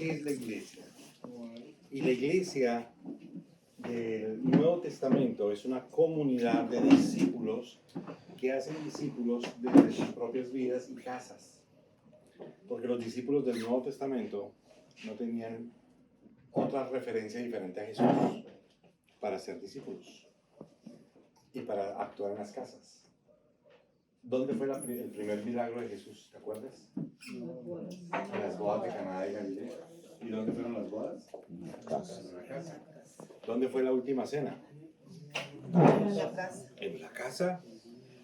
¿qué es la iglesia? Y la iglesia del Nuevo Testamento es una comunidad de discípulos que hacen discípulos desde sus propias vidas y casas. Porque los discípulos del Nuevo Testamento no tenían otra referencia diferente a Jesús para ser discípulos y para actuar en las casas. ¿Dónde fue el primer milagro de Jesús? ¿Te acuerdas? En las bodas de Caná de Galilea. ¿Y dónde fueron las bodas? En la casa. ¿Dónde fue la última cena? En la casa. En la casa.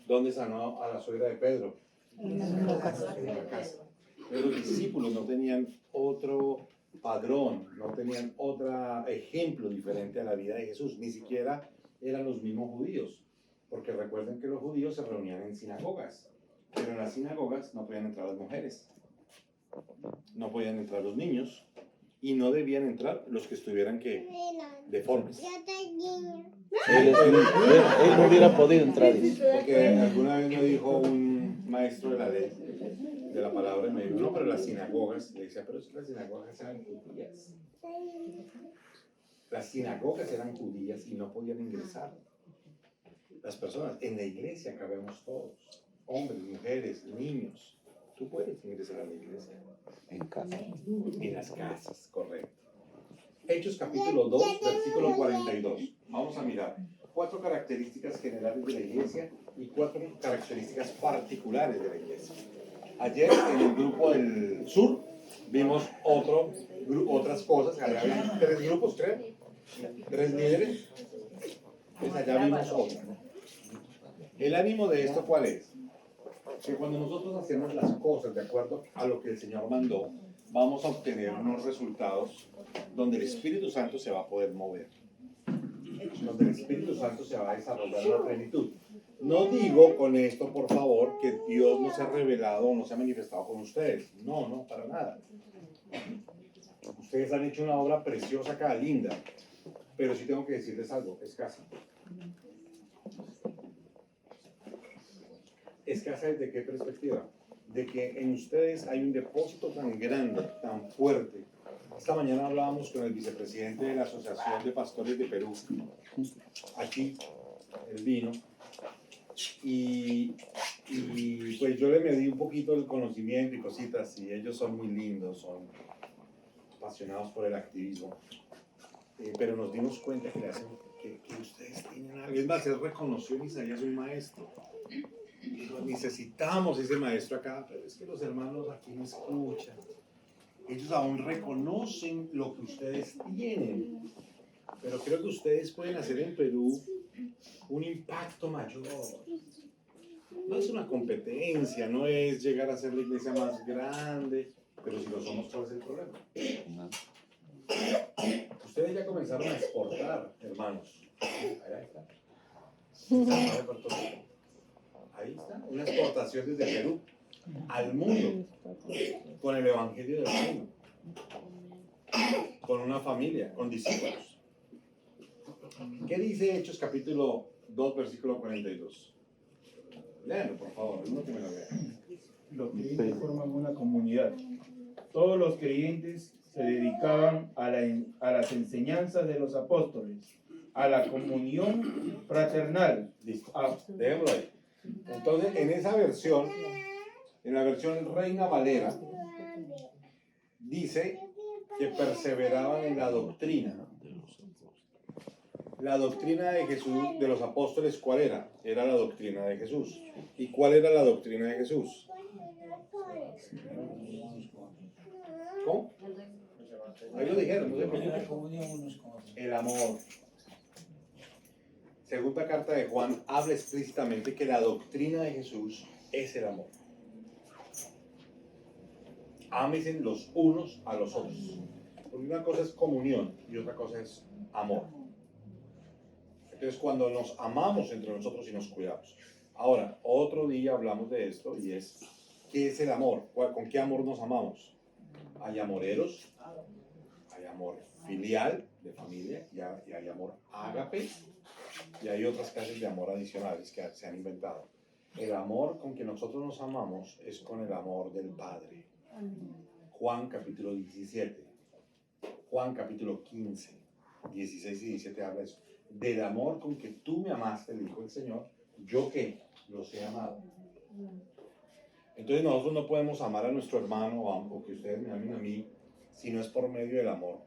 ¿Dónde sanó a la suegra de Pedro? En la casa. En la casa. Pero los discípulos no tenían otro padrón, no tenían otro ejemplo diferente a la vida de Jesús, ni siquiera eran los mismos judíos, porque recuerden que los judíos se reunían en sinagogas, pero en las sinagogas no podían entrar las mujeres, no podían entrar los niños, y no debían entrar los que estuvieran deformes. Él no hubiera podido entrar. Porque alguna vez me dijo un maestro de la ley, de la palabra, y me dijo, no, pero las sinagogas, le decía, pero es que las sinagogas eran judías. Las sinagogas eran judías y no podían ingresar. Las personas, en la iglesia cabemos todos, hombres, mujeres, niños. Tú puedes ingresar a la iglesia. En casa. En las casas, correcto. Hechos capítulo 2, versículo 42. Vamos a mirar 4 características generales de la iglesia y 4 características particulares de la iglesia. Ayer en el grupo del sur vimos otras cosas. Allá había 3 grupos, creo. 3 líderes. Pues allá vimos otro. El ánimo de esto, ¿cuál es? Que cuando nosotros hacemos las cosas de acuerdo a lo que el Señor mandó, vamos a obtener unos resultados donde el Espíritu Santo se va a poder mover, donde el Espíritu Santo se va a desarrollar en la plenitud. No digo con esto, por favor, que Dios no se ha revelado o no se ha manifestado con ustedes. No, no, para nada. Ustedes han hecho una obra preciosa acá, linda, pero sí tengo que decirles algo, escasa. ¿Escasa desde qué perspectiva? De que en ustedes hay un depósito tan grande, tan fuerte. Esta mañana hablábamos con el vicepresidente de la Asociación de Pastores de Perú. Aquí, él vino. Y pues yo le medí un poquito el conocimiento y cositas, y ellos son muy lindos, son apasionados por el activismo. Pero nos dimos cuenta que ustedes tienen algo. Es más, él reconoció en Isaías un maestro. Dijo, necesitamos ese maestro acá, pero es que los hermanos aquí no escuchan. Ellos aún reconocen lo que ustedes tienen, pero creo que ustedes pueden hacer en Perú un impacto mayor. No es una competencia, no es llegar a ser la iglesia más grande, pero si lo somos, ¿cuál es el problema? Ustedes ya comenzaron a exportar, hermanos. Allá está. Ahí está, una exportación desde Perú al mundo, con el Evangelio del Reino, con una familia, con discípulos. ¿Qué dice Hechos capítulo 2, versículo 42? Léanlo, por favor, uno que me lo lea. Los creyentes forman una comunidad. Todos los creyentes se dedicaban a las enseñanzas de los apóstoles, a la comunión fraternal. Listo, déjenlo ahí. Entonces, en esa versión, en la versión Reina Valera, dice que perseveraban en la doctrina. La doctrina de Jesús, de los apóstoles, ¿cuál era? Era la doctrina de Jesús. ¿Y cuál era la doctrina de Jesús? ¿Cómo? Ahí lo dijeron, no se preocupen. El amor. Segunda carta de Juan habla explícitamente que la doctrina de Jesús es el amor. Ámense los unos a los otros. Porque una cosa es comunión y otra cosa es amor. Entonces, cuando nos amamos entre nosotros y nos cuidamos. Ahora, otro día hablamos de esto y es, ¿qué es el amor? ¿Con qué amor nos amamos? Hay amoreros, hay amor filial, de familia, y hay amor ágape, y hay otras clases de amor adicionales que se han inventado. El amor con que nosotros nos amamos es con el amor del Padre. Juan capítulo 17. Juan capítulo 15, 16 y 17 habla de eso. Del amor con que tú me amaste, le dijo el Señor, yo que los he amado. Entonces nosotros no podemos amar a nuestro hermano o que ustedes me amen a mí si no es por medio del amor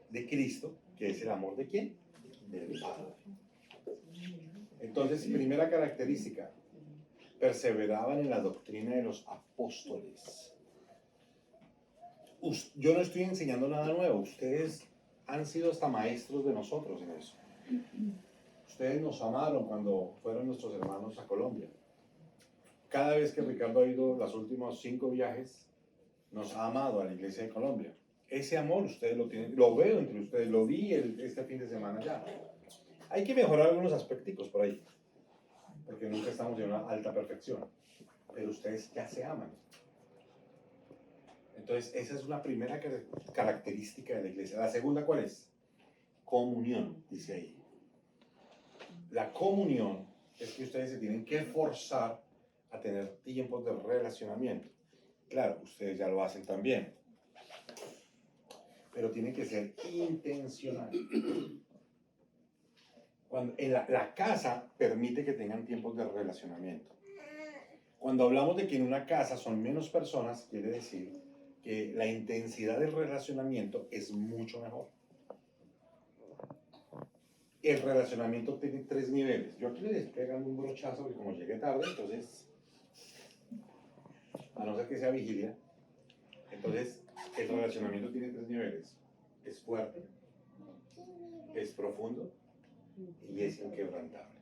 de Cristo, que es el amor de ¿quién? Del Padre. Entonces, primera característica, perseveraban en la doctrina de los apóstoles. Yo no estoy enseñando nada nuevo, ustedes han sido hasta maestros de nosotros en eso. Ustedes nos amaron cuando fueron nuestros hermanos a Colombia. Cada vez que Ricardo ha ido los últimos 5 viajes, nos ha amado a la iglesia de Colombia. Ese amor ustedes lo tienen, lo veo entre ustedes, lo vi este fin de semana ya. Hay que mejorar algunos aspectos por ahí, porque nunca estamos en una alta perfección, pero ustedes ya se aman. Entonces, esa es una primera característica de la iglesia. La segunda, ¿cuál es? Comunión, dice ahí. La comunión es que ustedes se tienen que forzar a tener tiempos de relacionamiento. Claro, ustedes ya lo hacen también, pero tiene que ser intencional. Cuando, la casa permite que tengan tiempos de relacionamiento. Cuando hablamos de que en una casa son menos personas, quiere decir que la intensidad del relacionamiento es mucho mejor. El relacionamiento tiene 3 niveles. Yo aquí les estoy pegando un brochazo porque como llegué tarde, entonces, a no ser que sea vigilia, entonces el relacionamiento tiene 3 niveles. Es fuerte, es profundo y es inquebrantable.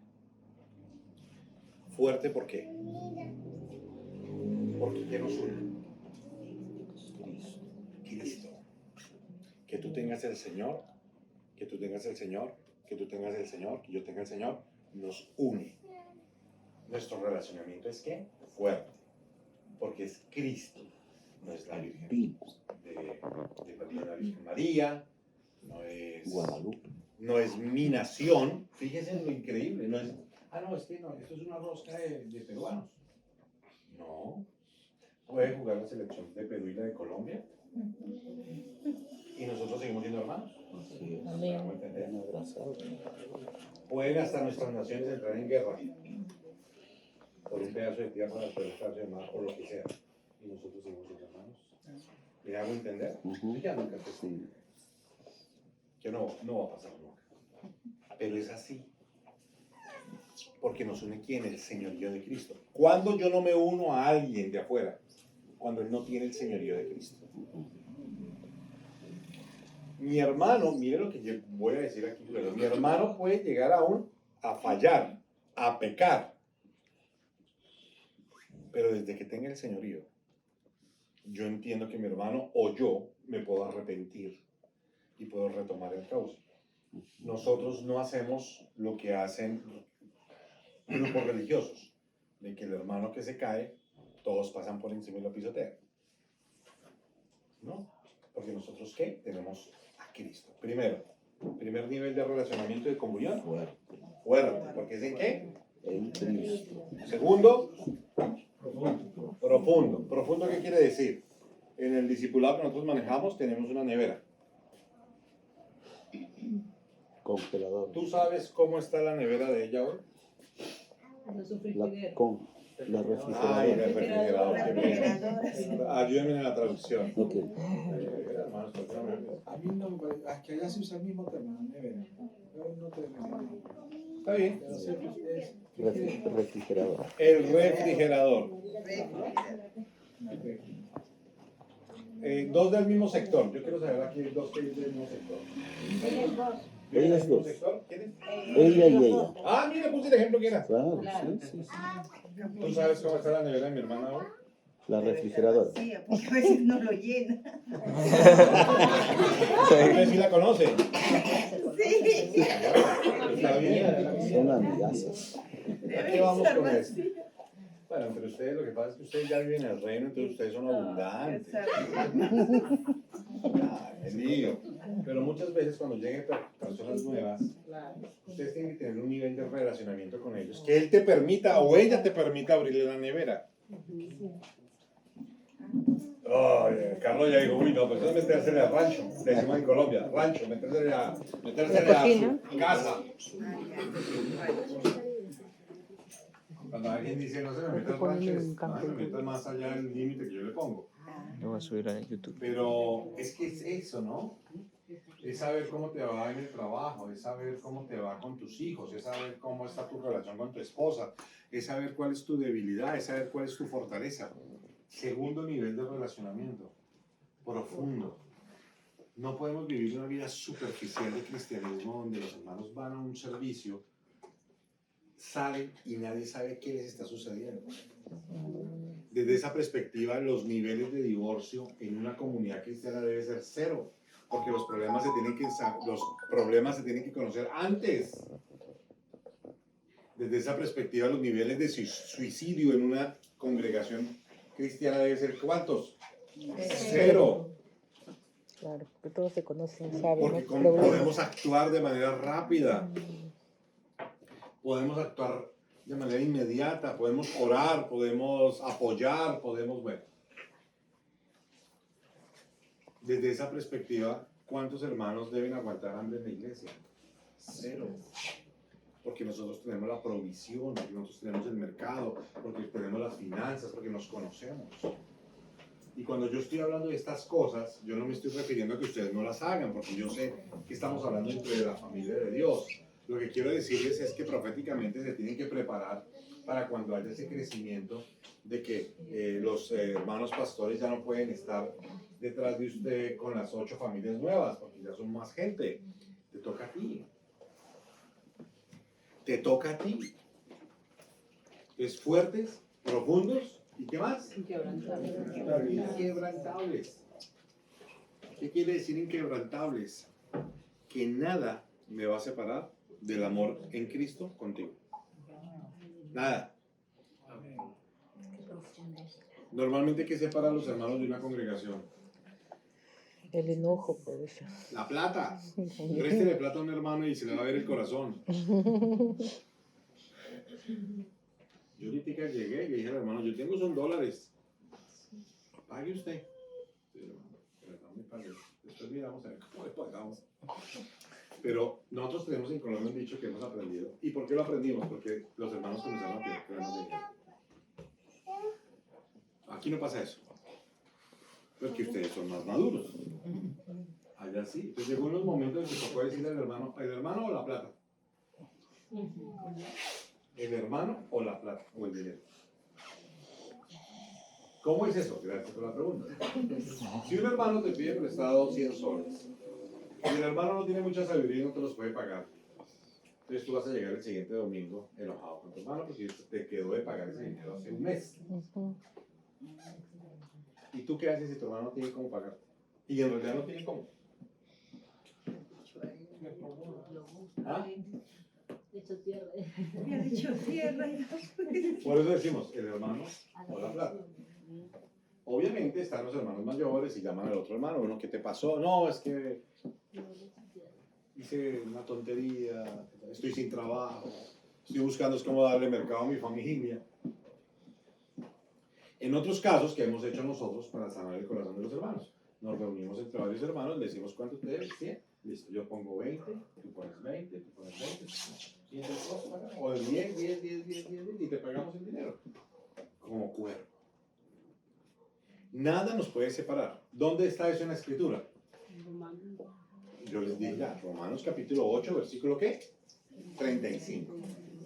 Fuerte, ¿por qué? Porque ¿qué nos une? Cristo. Que tú tengas el Señor, que tú tengas el Señor, que tú tengas el Señor, que yo tenga el Señor, nos une. Nuestro relacionamiento es ¿qué? Fuerte. Porque es Cristo, no es la Virgen de la Virgen María, no es Guadalupe. No es mi nación. Fíjense en lo increíble. No es, no, es que no, esto es una rosca de peruanos. No. Puede jugar la selección de Perú y la de Colombia. Y nosotros seguimos siendo hermanos. Así es. ¿Vamos a entender? Un abrazado. Pueden hasta nuestras naciones entrar en guerra por un pedazo de tierra, por un pedazo de mar, o lo que sea. Y nosotros seguimos siendo hermanos. ¿Me hago entender? Ya nunca se Sí. que no va a pasar nunca. Pero es así. Porque nos une ¿quién? El señorío de Cristo. ¿Cuándo yo no me uno a alguien de afuera? Cuando él no tiene el señorío de Cristo. Mi hermano, mire lo que yo voy a decir aquí, pero mi hermano puede llegar aún a fallar, a pecar. Pero desde que tenga el señorío, yo entiendo que mi hermano o yo me puedo arrepentir y puedo retomar el cauce. Nosotros no hacemos lo que hacen grupos religiosos, de que el hermano que se cae, todos pasan por encima y lo pisotean. ¿No? Porque nosotros, ¿qué? Tenemos a Cristo. Primero, primer nivel de relacionamiento de comunión. Fuerte. ¿Porque es en qué? En Cristo. Segundo, profundo. ¿Profundo qué quiere decir? En el discipulado que nosotros manejamos tenemos una nevera. Congelador. ¿Tú sabes cómo está la nevera de ella hoy? La Ay, refrigeradora. el refrigerador, qué pena. Ayúdenme en la traducción. Ok. Hermanos, ¿por qué no me ayudan? A mí no, es que allá se usa el mismo término, nevera. Yo no te Está bien. pero siempre es Refrigerador. El refrigerador. Dos del mismo sector. Yo quiero saber aquí dos que es del mismo sector. Ellas ¿Del mismo dos. sector? ¿Quién es? Ella y ella. Ah, mira, puse el ejemplo que era. Claro, sí. ¿Tú sabes cómo está la nevera de mi hermana hoy? La refrigeradora. Sí, porque a veces no lo llena. Usted sí la conoce. Sí. Está bien. Son amigazas. ¿A qué vamos con esto? Bueno, entre ustedes lo que pasa es que ustedes ya viven en el reino, entonces ustedes son abundantes. Qué lío. Pero muchas veces cuando lleguen personas nuevas, ustedes tienen que tener un nivel de relacionamiento con ellos, que él te permita o ella te permita abrirle la nevera. Oh, Carlos ya dijo, uy, no, pues eso es metérsele al rancho. Le decimos en Colombia, rancho, metérsele a su casa. Cuando alguien dice, no se me meta al rancho, no se me meta más allá del límite que yo le pongo. Lo voy a subir a YouTube. Pero es que es eso, ¿no? Es saber cómo te va en el trabajo, es saber cómo te va con tus hijos, es saber cómo está tu relación con tu esposa, es saber cuál es tu debilidad, es saber cuál es tu fortaleza. Segundo nivel de relacionamiento, profundo. No podemos vivir una vida superficial de cristianismo donde los hermanos van a un servicio, salen y nadie sabe qué les está sucediendo. Desde esa perspectiva, los niveles de divorcio en una comunidad cristiana debe ser cero, porque los problemas se tienen que conocer antes. Desde esa perspectiva, los niveles de suicidio en una congregación cristiana debe ser ¿cuántos? Cero. Claro, porque todos se conocen, saben. Porque ¿no? podemos actuar de manera rápida, podemos actuar de manera inmediata, podemos orar, podemos apoyar, podemos, bueno. Desde esa perspectiva, ¿cuántos hermanos deben aguantar hambre en la iglesia? Cero. Porque nosotros tenemos la provisión, porque nosotros tenemos el mercado, porque tenemos las finanzas, porque nos conocemos. Y cuando yo estoy hablando de estas cosas, yo no me estoy refiriendo a que ustedes no las hagan, porque yo sé que estamos hablando entre la familia de Dios. Lo que quiero decirles es que proféticamente se tienen que preparar para cuando haya ese crecimiento de que los hermanos pastores ya no pueden estar detrás de usted con las 8 familias nuevas, porque ya son más gente. Te toca a ti. Te toca a ti. Es fuertes, profundos y ¿qué más? Inquebrantables. ¿Qué quiere decir inquebrantables? Que nada me va a separar del amor en Cristo contigo. Nada. Normalmente, ¿qué separa a los hermanos de una congregación? El enojo, puede ser. La plata. Préstele plata a un hermano y se le va a ver el corazón. Yo ahorita llegué y le dije al hermano, yo tengo son dólares. Pague usted. Pero no me pague. Después miramos a ver cómo le pagamos. Pero nosotros tenemos en Colombia un dicho que hemos aprendido. ¿Y por qué lo aprendimos? Porque los hermanos comenzaron a pedir que damos dinero. Aquí no pasa eso. Porque ustedes son más maduros. Allá sí. Entonces llegó unos momentos en que tocó decirle al hermano, ¿el hermano o la plata? ¿El hermano o la plata? ¿O el dinero? ¿Cómo es eso? Gracias por la pregunta. Si un hermano te pide prestado 100 soles y el hermano no tiene mucha sabiduría y no te los puede pagar, entonces tú vas a llegar el siguiente domingo enojado con tu hermano porque te quedó de pagar ese dinero hace un mes. ¿Y tú qué haces si tu hermano no tiene cómo pagar? Y en realidad no tiene cómo. ¿Ah? Me ha dicho tierra. Por eso decimos, el hermano o la plata. Obviamente están los hermanos mayores y llaman al otro hermano, bueno, ¿qué te pasó? No, es que hice una tontería, estoy sin trabajo, estoy buscando cómo darle mercado a mi familia. En otros casos que hemos hecho nosotros para sanar el corazón de los hermanos, nos reunimos entre varios hermanos, le decimos cuánto te debes, 100, listo, yo pongo 20, tú pones 20, tú pones 20, y entonces vamos a pagar, o de 10, y te pagamos el dinero, como cuerpo. Nada nos puede separar. ¿Dónde está eso en la Escritura? Yo les dije ya, Romanos capítulo 8, versículo ¿qué? 35.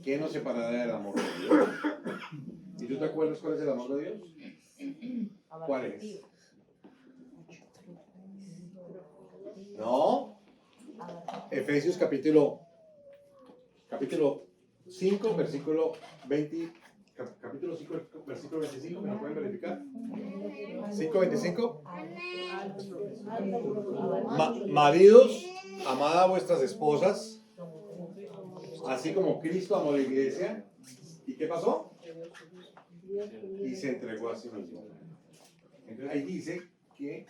¿Qué nos separará del amor de Dios? ¿Y tú te acuerdas cuál es el amor de Dios? ¿Cuál es? ¿No? Efesios capítulo 5, versículo 20. Capítulo 5, versículo 25, ¿me lo pueden verificar? 5:25. Maridos, amad a vuestras esposas, así como Cristo amó la iglesia. ¿Y qué pasó? Y se entregó a sí mismo. Entonces ahí dice que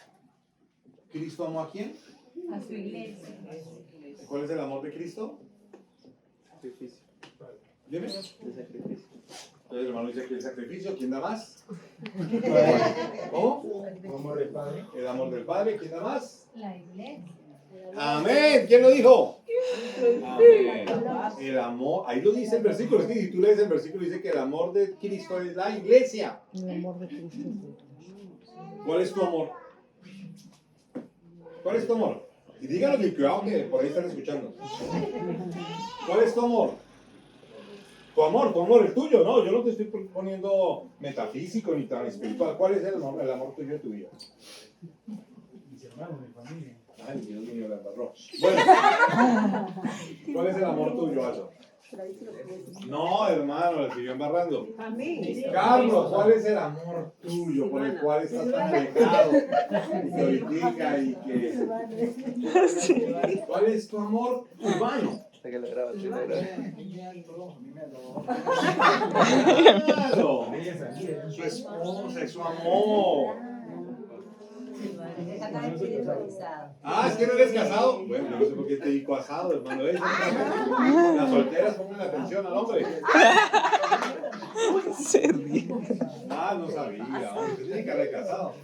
Cristo amó a quién? A su iglesia. ¿Cuál es el amor de Cristo? Sacrificio. Dime. De sacrificio. Entonces el hermano dice que el sacrificio, ¿quién da más? ¿Cómo? Amor del Padre. El amor del Padre, ¿quién da más? La iglesia. Amén. ¿Quién lo dijo? Amén. El amor, ahí lo dice el versículo. Es que si tú lees el versículo, dice que el amor de Cristo es la iglesia. El amor de Cristo. ¿Cuál es tu amor? ¿Cuál es tu amor? Y díganlo que cuidado que por ahí están escuchando. ¿Cuál es tu amor? Tu amor, el tuyo, no, yo no te estoy poniendo metafísico ni tan espiritual. ¿Cuál es el amor tuyo de tu vida? Mis hermanos, mi familia. Ay, Dios mío, la embarró. Bueno, ¿cuál es el amor tuyo, Aldo? No, hermano, el siguió embarrando. A mí. Carlos, ¿cuál es el amor tuyo por el cual estás tan alejado? Y te orifica y que... ¿Cuál es tu amor urbano? Hasta que lo grabas, sí, lo grabas. Claro, su esposa, es su amor. Ah, es que no eres casado. Bueno, no sé por qué te digo casado, hermano. Las solteras pongan atención al hombre. Se ríe. Ah, no sabía. Usted tiene cara de casado.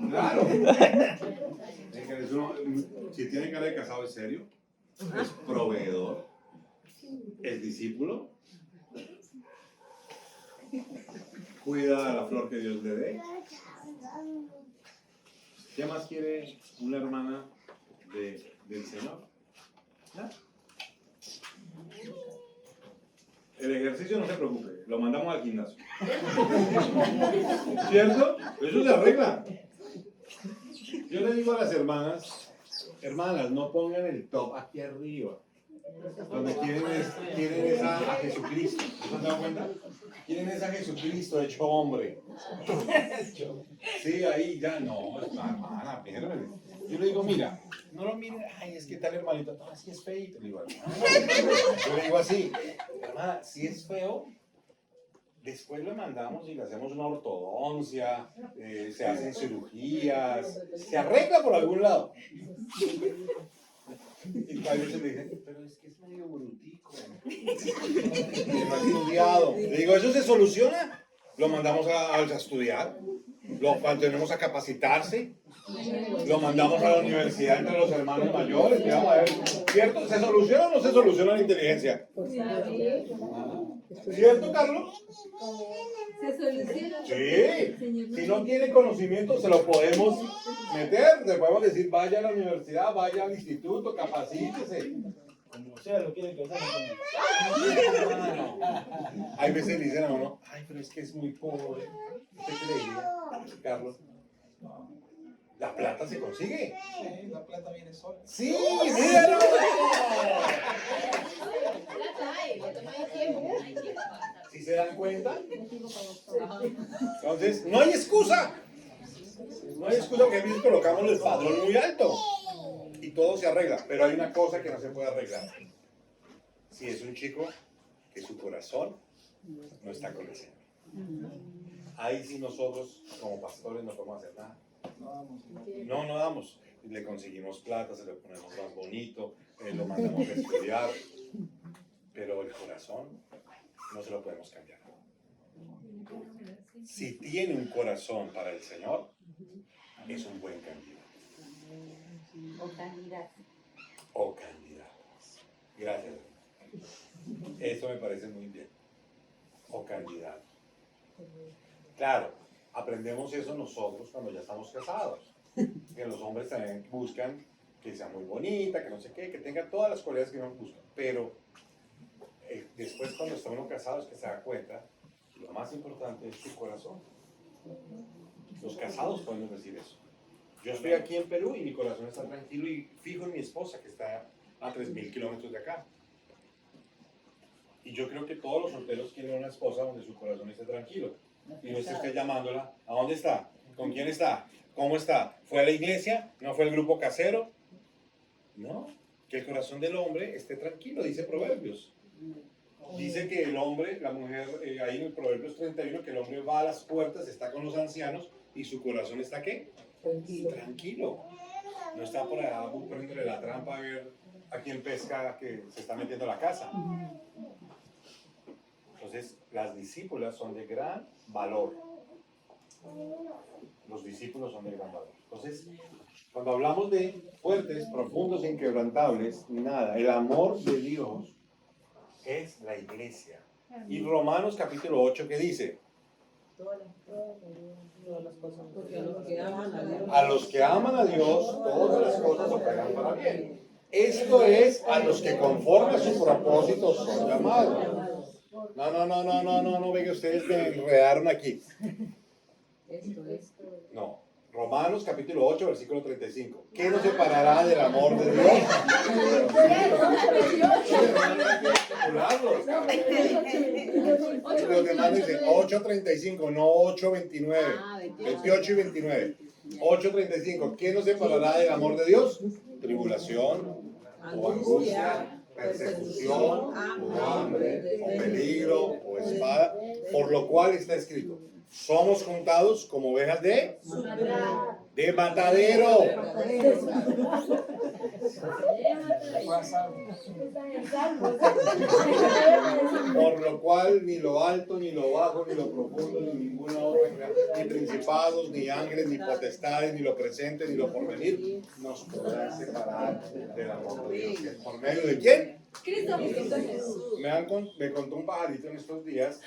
Claro. Si tiene cara de casado, ¿es serio? ¿Es proveedor? ¿Es discípulo? ¿Cuida la flor que Dios le dé? ¿Qué más quiere una hermana del Señor? ¿Ya? El ejercicio no se preocupe, lo mandamos al gimnasio. ¿Cierto? Eso se arregla. Yo le digo a las hermanas, no pongan el top aquí arriba. Donde quieren es a Jesucristo. ¿Se han dado cuenta? Quieren es a Jesucristo hecho hombre. Sí, ahí ya no, hermana, espérame. Yo le digo, mira, no lo mire, ay, es que tal hermanito, no, así es feito. Le digo, yo le digo así, hermana, si es feo, después lo mandamos y le hacemos una ortodoncia, se hacen cirugías, se arregla por algún lado. Y a veces le dicen, pero es que es medio brutico. No ha estudiado. Le digo, ¿eso se soluciona? Lo mandamos a estudiar, lo mantenemos a capacitarse, lo mandamos a la universidad entre los hermanos mayores, y vamos a ver, ¿cierto? ¿Se soluciona o no se soluciona la inteligencia? ¿Cierto, Carlos? Se soluciona. Sí, si no tiene conocimiento se lo podemos meter, le podemos decir vaya a la universidad, vaya al instituto, capacítese. Como sea, lo quieren casar. Hay veces dicen a uno, ay, pero es que es muy pobre. ¿Usted creería, Carlos? La plata se consigue. Sí, la plata viene sola. Sí, míralo. ¿Sí se dan cuenta? Entonces, no hay excusa. No hay excusa porque a veces colocamos el padrón muy alto y todo se arregla. Pero hay una cosa que no se puede arreglar. Si es un chico que su corazón no está con el Señor. Ahí sí nosotros como pastores no podemos hacer nada. No damos. Le conseguimos plata, se lo ponemos más bonito, lo mandamos a estudiar, pero el corazón no se lo podemos cambiar. Si tiene un corazón para el Señor, es un buen candidato. O candidata. Gracias. Eso me parece muy bien. O candidato. Claro, aprendemos eso nosotros cuando ya estamos casados. Que los hombres también buscan que sea muy bonita, que no sé qué, que tenga todas las cualidades que uno busca. Pero después cuando está uno casado es que se da cuenta que lo más importante es su corazón. Los casados podemos decir eso. Yo estoy aquí en Perú y mi corazón está tranquilo y fijo en mi esposa que está a 3.000 kilómetros de acá. Y yo creo que todos los solteros quieren una esposa donde su corazón esté tranquilo. Y no esté llamándola. ¿A dónde está? ¿Con quién está? ¿Cómo está? ¿Fue a la iglesia? ¿No fue al grupo casero? No. Que el corazón del hombre esté tranquilo, dice Proverbios. Dice que el hombre, la mujer, ahí en el Proverbios 31, que el hombre va a las puertas, está con los ancianos y su corazón está ¿qué? Tranquilo. Tranquilo. No está por allá buscándole la trampa a ver ¿A quién pesca que se está metiendo a la casa? Entonces, las discípulas son de gran valor. Los discípulos son de gran valor. Entonces, cuando hablamos de fuertes, profundos, inquebrantables, nada, el amor de Dios es la iglesia. Y Romanos capítulo 8, ¿qué dice? Porque los que aman a Dios. A los que aman a Dios, todas las cosas operan para bien. Esto es a los que conforme a su propósito son llamados. No, venga, ustedes me enredaron aquí. No. Romanos capítulo 8, versículo 35. ¿Qué nos separará del amor de Dios? Los demás dicen 8:35, no 8:29. 28 y 29. 8:35. ¿Qué nos separará del amor de Dios? Tribulación, o angustia, persecución, o hambre, o peligro, o espada, por lo cual está escrito: somos contados como ovejas de matadero. Por lo cual ni lo alto, ni lo bajo, ni lo profundo, ni ninguna otra, ni principados, ni ángeles, ni potestades, ni lo presente, ni lo porvenir, nos podrán separar del amor de Dios. ¿Por medio de quién? Cristo Jesús. Me contó un pajarito en estos días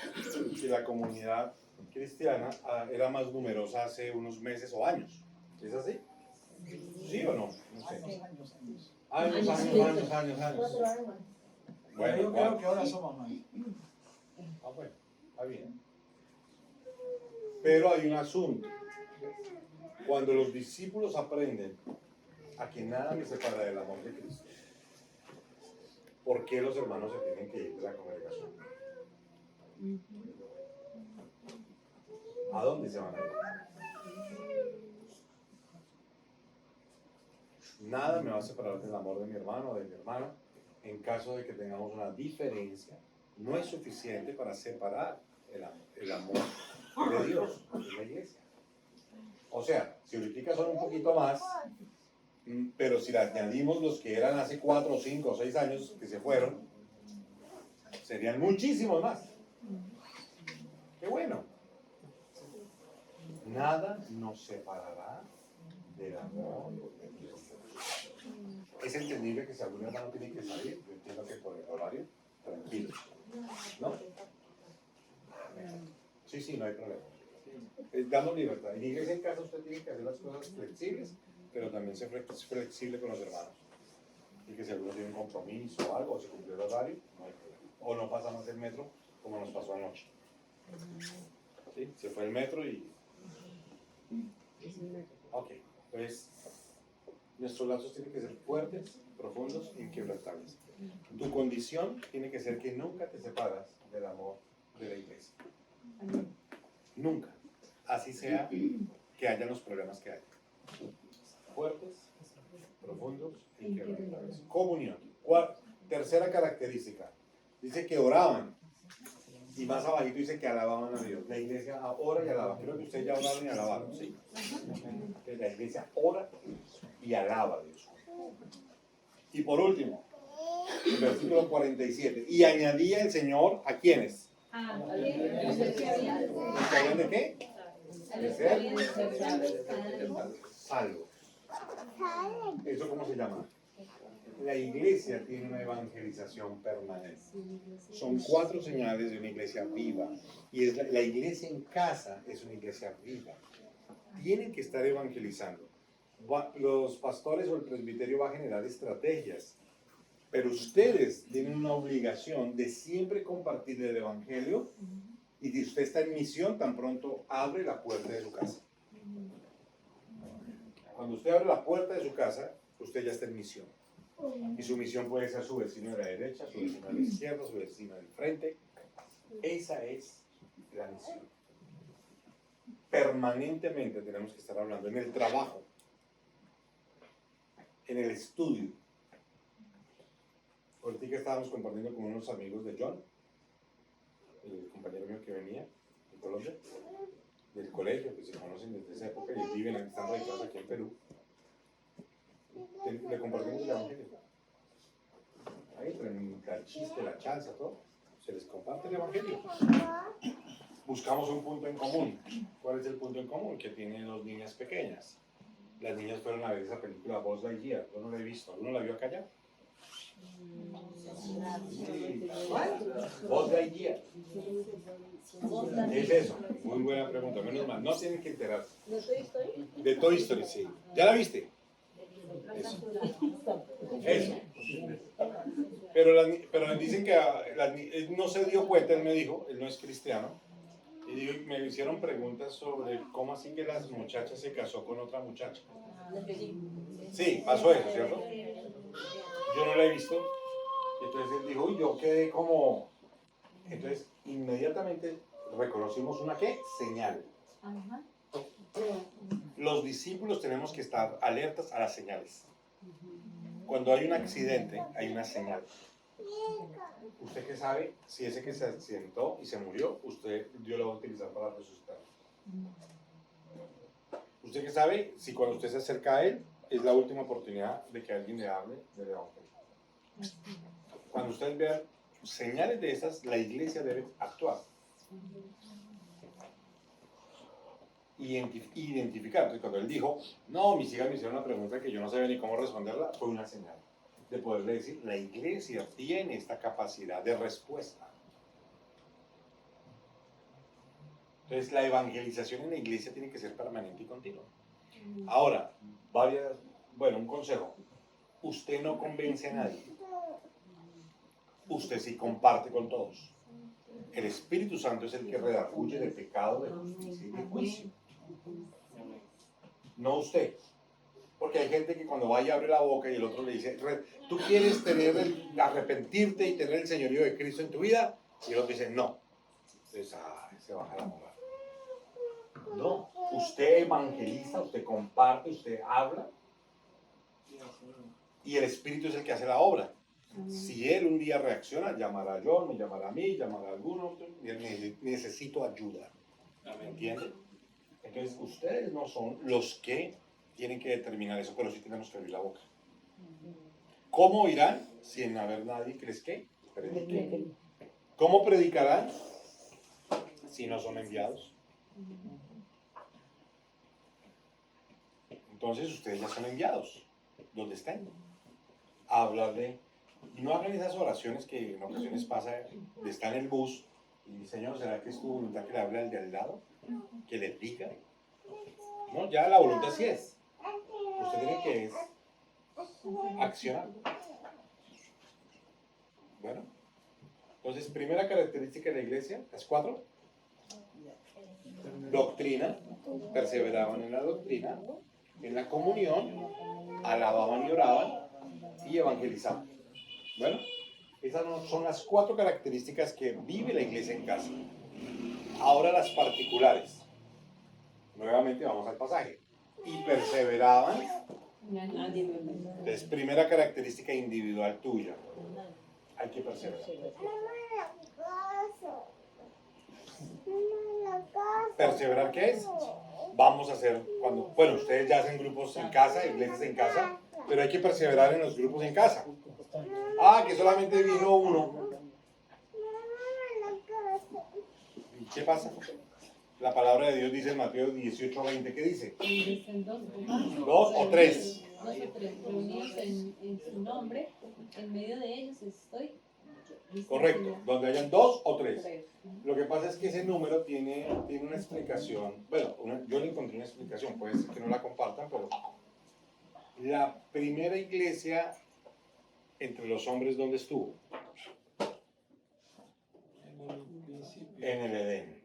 que la comunidad cristiana era más numerosa hace unos meses o años. ¿Es así? ¿Sí o no? No sé. Años. Bueno, Yo creo que ahora somos más. Bueno, está bien. Pero hay un asunto. Cuando los discípulos aprenden a que nada me separa del amor de Cristo, ¿por qué los hermanos se tienen que ir de la congregación? ¿A dónde se van a ir? Nada me va a separar del amor de mi hermano o de mi hermana. En caso de que tengamos una diferencia, no es suficiente para separar el amor de Dios de la iglesia. O sea, si ahorita son un poquito más, pero si le añadimos los que eran hace 4, 5 o 6 años que se fueron, serían muchísimos más. ¡Qué bueno! Nada nos separará del amor de Dios. Es entendible que si algún hermano tiene que salir, yo entiendo que por el horario, tranquilo. ¿No? Sí, no hay problema. Damos libertad. En iglesia en casa usted tiene que hacer las cosas flexibles, pero también ser flexible con los hermanos. Y que si alguno tiene un compromiso o algo, o se cumplió el horario, no hay problema. O no pasa más el metro, como nos pasó anoche. ¿Sí? Se fue el metro y... Ok, entonces, nuestros lazos tienen que ser fuertes, profundos, inquebrantables. Tu condición tiene que ser que nunca te separas del amor de la iglesia. Nunca. Así sea que haya los problemas que hay. Fuertes, profundos, inquebrantables. Comunión. Tercera característica. Dice que oraban. Y más abajito dice que alababan a Dios. La iglesia ora y alaba. Creo que ustedes ya oraron y alabaron, ¿sí? Entonces, la iglesia ora y alaba a Dios. Y por último, el versículo 47. Y añadía el Señor ¿a quiénes? ¿Sabían de qué? De ser salvos. ¿Eso cómo se llama? La iglesia tiene una evangelización permanente. Son 4 señales de una iglesia viva. Y es la iglesia en casa es una iglesia viva. Tienen que estar evangelizando. Los pastores o el presbiterio va a generar estrategias. Pero ustedes tienen una obligación de siempre compartir el evangelio. Y si usted está en misión, tan pronto abre la puerta de su casa. Cuando usted abre la puerta de su casa, usted ya está en misión. Y su misión puede ser su vecino de la derecha, su vecino de la izquierda, su vecino del frente. Esa es la misión. Permanentemente tenemos que estar hablando en el trabajo, en el estudio. Ahorita que estábamos compartiendo con unos amigos de John, el compañero mío que venía de Colombia, del colegio, que se conocen desde esa época y viven, están radicados aquí en Perú. Le compartimos el evangelio. Ahí traen el chiste, la chanza, todo. Se les comparte el evangelio. Buscamos un punto en común. ¿Cuál es el punto en común? Que tiene dos niñas pequeñas. Las niñas fueron a ver esa película Buzz Lightyear. Yo no la he visto. ¿Alguno la vio acá ya? Buzz Lightyear. Es eso. Muy buena pregunta. Menos mal. No tienen que enterarse. ¿De Toy Story? De Toy Story, sí. ¿Ya la viste? Eso. Eso. Pero dicen que él no se dio cuenta, él me dijo, él no es cristiano, y me hicieron preguntas sobre cómo así que las muchachas se casó con otra muchacha. Sí, pasó eso, ¿cierto? Yo no la he visto. Entonces él dijo, uy, yo quedé como... Entonces, inmediatamente reconocimos una ¿qué? Señal. Los discípulos tenemos que estar alertas a las señales. Cuando hay un accidente, hay una señal. ¿Usted qué sabe? Si ese que se accidentó y se murió, Dios lo va a utilizar para resucitar. ¿Usted qué sabe? Si cuando usted se acerca a Él, es la última oportunidad de que alguien le hable del Evangelio. Cuando usted vea señales de esas, la iglesia debe actuar. Identificar. Entonces, cuando él dijo, no, mis hijas me hicieron una pregunta que yo no sabía ni cómo responderla, fue una señal de poderle decir, la iglesia tiene esta capacidad de respuesta. Entonces, la evangelización en la iglesia tiene que ser permanente y continua. Ahora, un consejo. Usted no convence a nadie. Usted sí comparte con todos. El Espíritu Santo es el que redarguye de pecado, de justicia y de juicio. No usted. Porque hay gente que cuando va y abre la boca y el otro le dice, ¿tú quieres arrepentirte y tener el señorío de Cristo en tu vida? Y el otro dice, no. Entonces, se baja la moral. No. Usted evangeliza, usted comparte, usted habla. Y el Espíritu es el que hace la obra. Si él un día reacciona, llamará a John, me llamará a mí, llamará a algún otro, y él necesito ayuda. ¿Me entiende? Entonces, ustedes no son los que tienen que determinar eso, pero sí tenemos que abrir la boca. ¿Cómo irán sin haber nadie que les qué? Predique. ¿Cómo predicarán si no son enviados? Entonces, ustedes ya son enviados. ¿Dónde están? A hablarle. Y no hagan esas oraciones que en ocasiones pasa, de estar en el bus y Señor, ¿será que es tu voluntad que le hable al de al lado? Que le diga. No, ya la voluntad sí es. Usted tiene que accionar. Bueno, entonces, primera característica de la iglesia, las 4. Doctrina, perseveraban en la doctrina, en la comunión, alababan y oraban y evangelizaban. Bueno, esas son las 4 características que vive la iglesia en casa. Ahora las particulares. Nuevamente vamos al pasaje. Y perseveraban. Es primera característica individual tuya. Hay que perseverar. ¿Perseverar qué es? Vamos a hacer bueno, ustedes ya hacen grupos en casa, iglesias en casa, pero hay que perseverar en los grupos en casa. Que solamente vino uno. ¿Y qué pasa? La palabra de Dios dice en Mateo 18:20, ¿qué dice? Dicen 2 o 3. 2 o 3 reunidos en su nombre, en medio de ellos estoy. Correcto, donde hayan 2 o 3. Lo que pasa es que ese número tiene una explicación. Bueno, yo le encontré una explicación, puede ser que no la compartan, pero la primera iglesia entre los hombres, ¿dónde estuvo? En el Edén.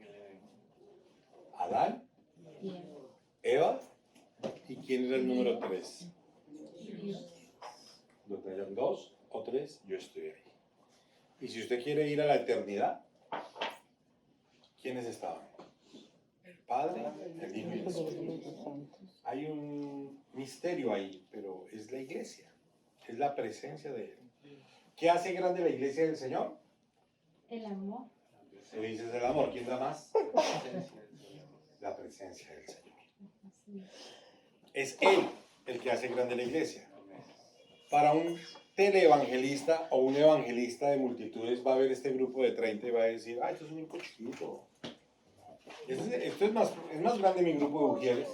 Adán, Eva, ¿y quién era el número 3? Donde hayan 2 o 3, yo estoy ahí. Y si usted quiere ir a la eternidad, ¿quiénes estaban? El Padre, el Hijo y el Espíritu. Hay un misterio ahí, pero es la iglesia, es la presencia de Él. ¿Qué hace grande la iglesia del Señor? El amor. Se dice el amor, ¿quién da más? La presencia del Señor. Es Él el que hace grande la iglesia. Para un televangelista o un evangelista de multitudes va a ver este grupo de 30 y va a decir, ah, esto es un grupo chiquito. Esto es más grande mi grupo de ujieres.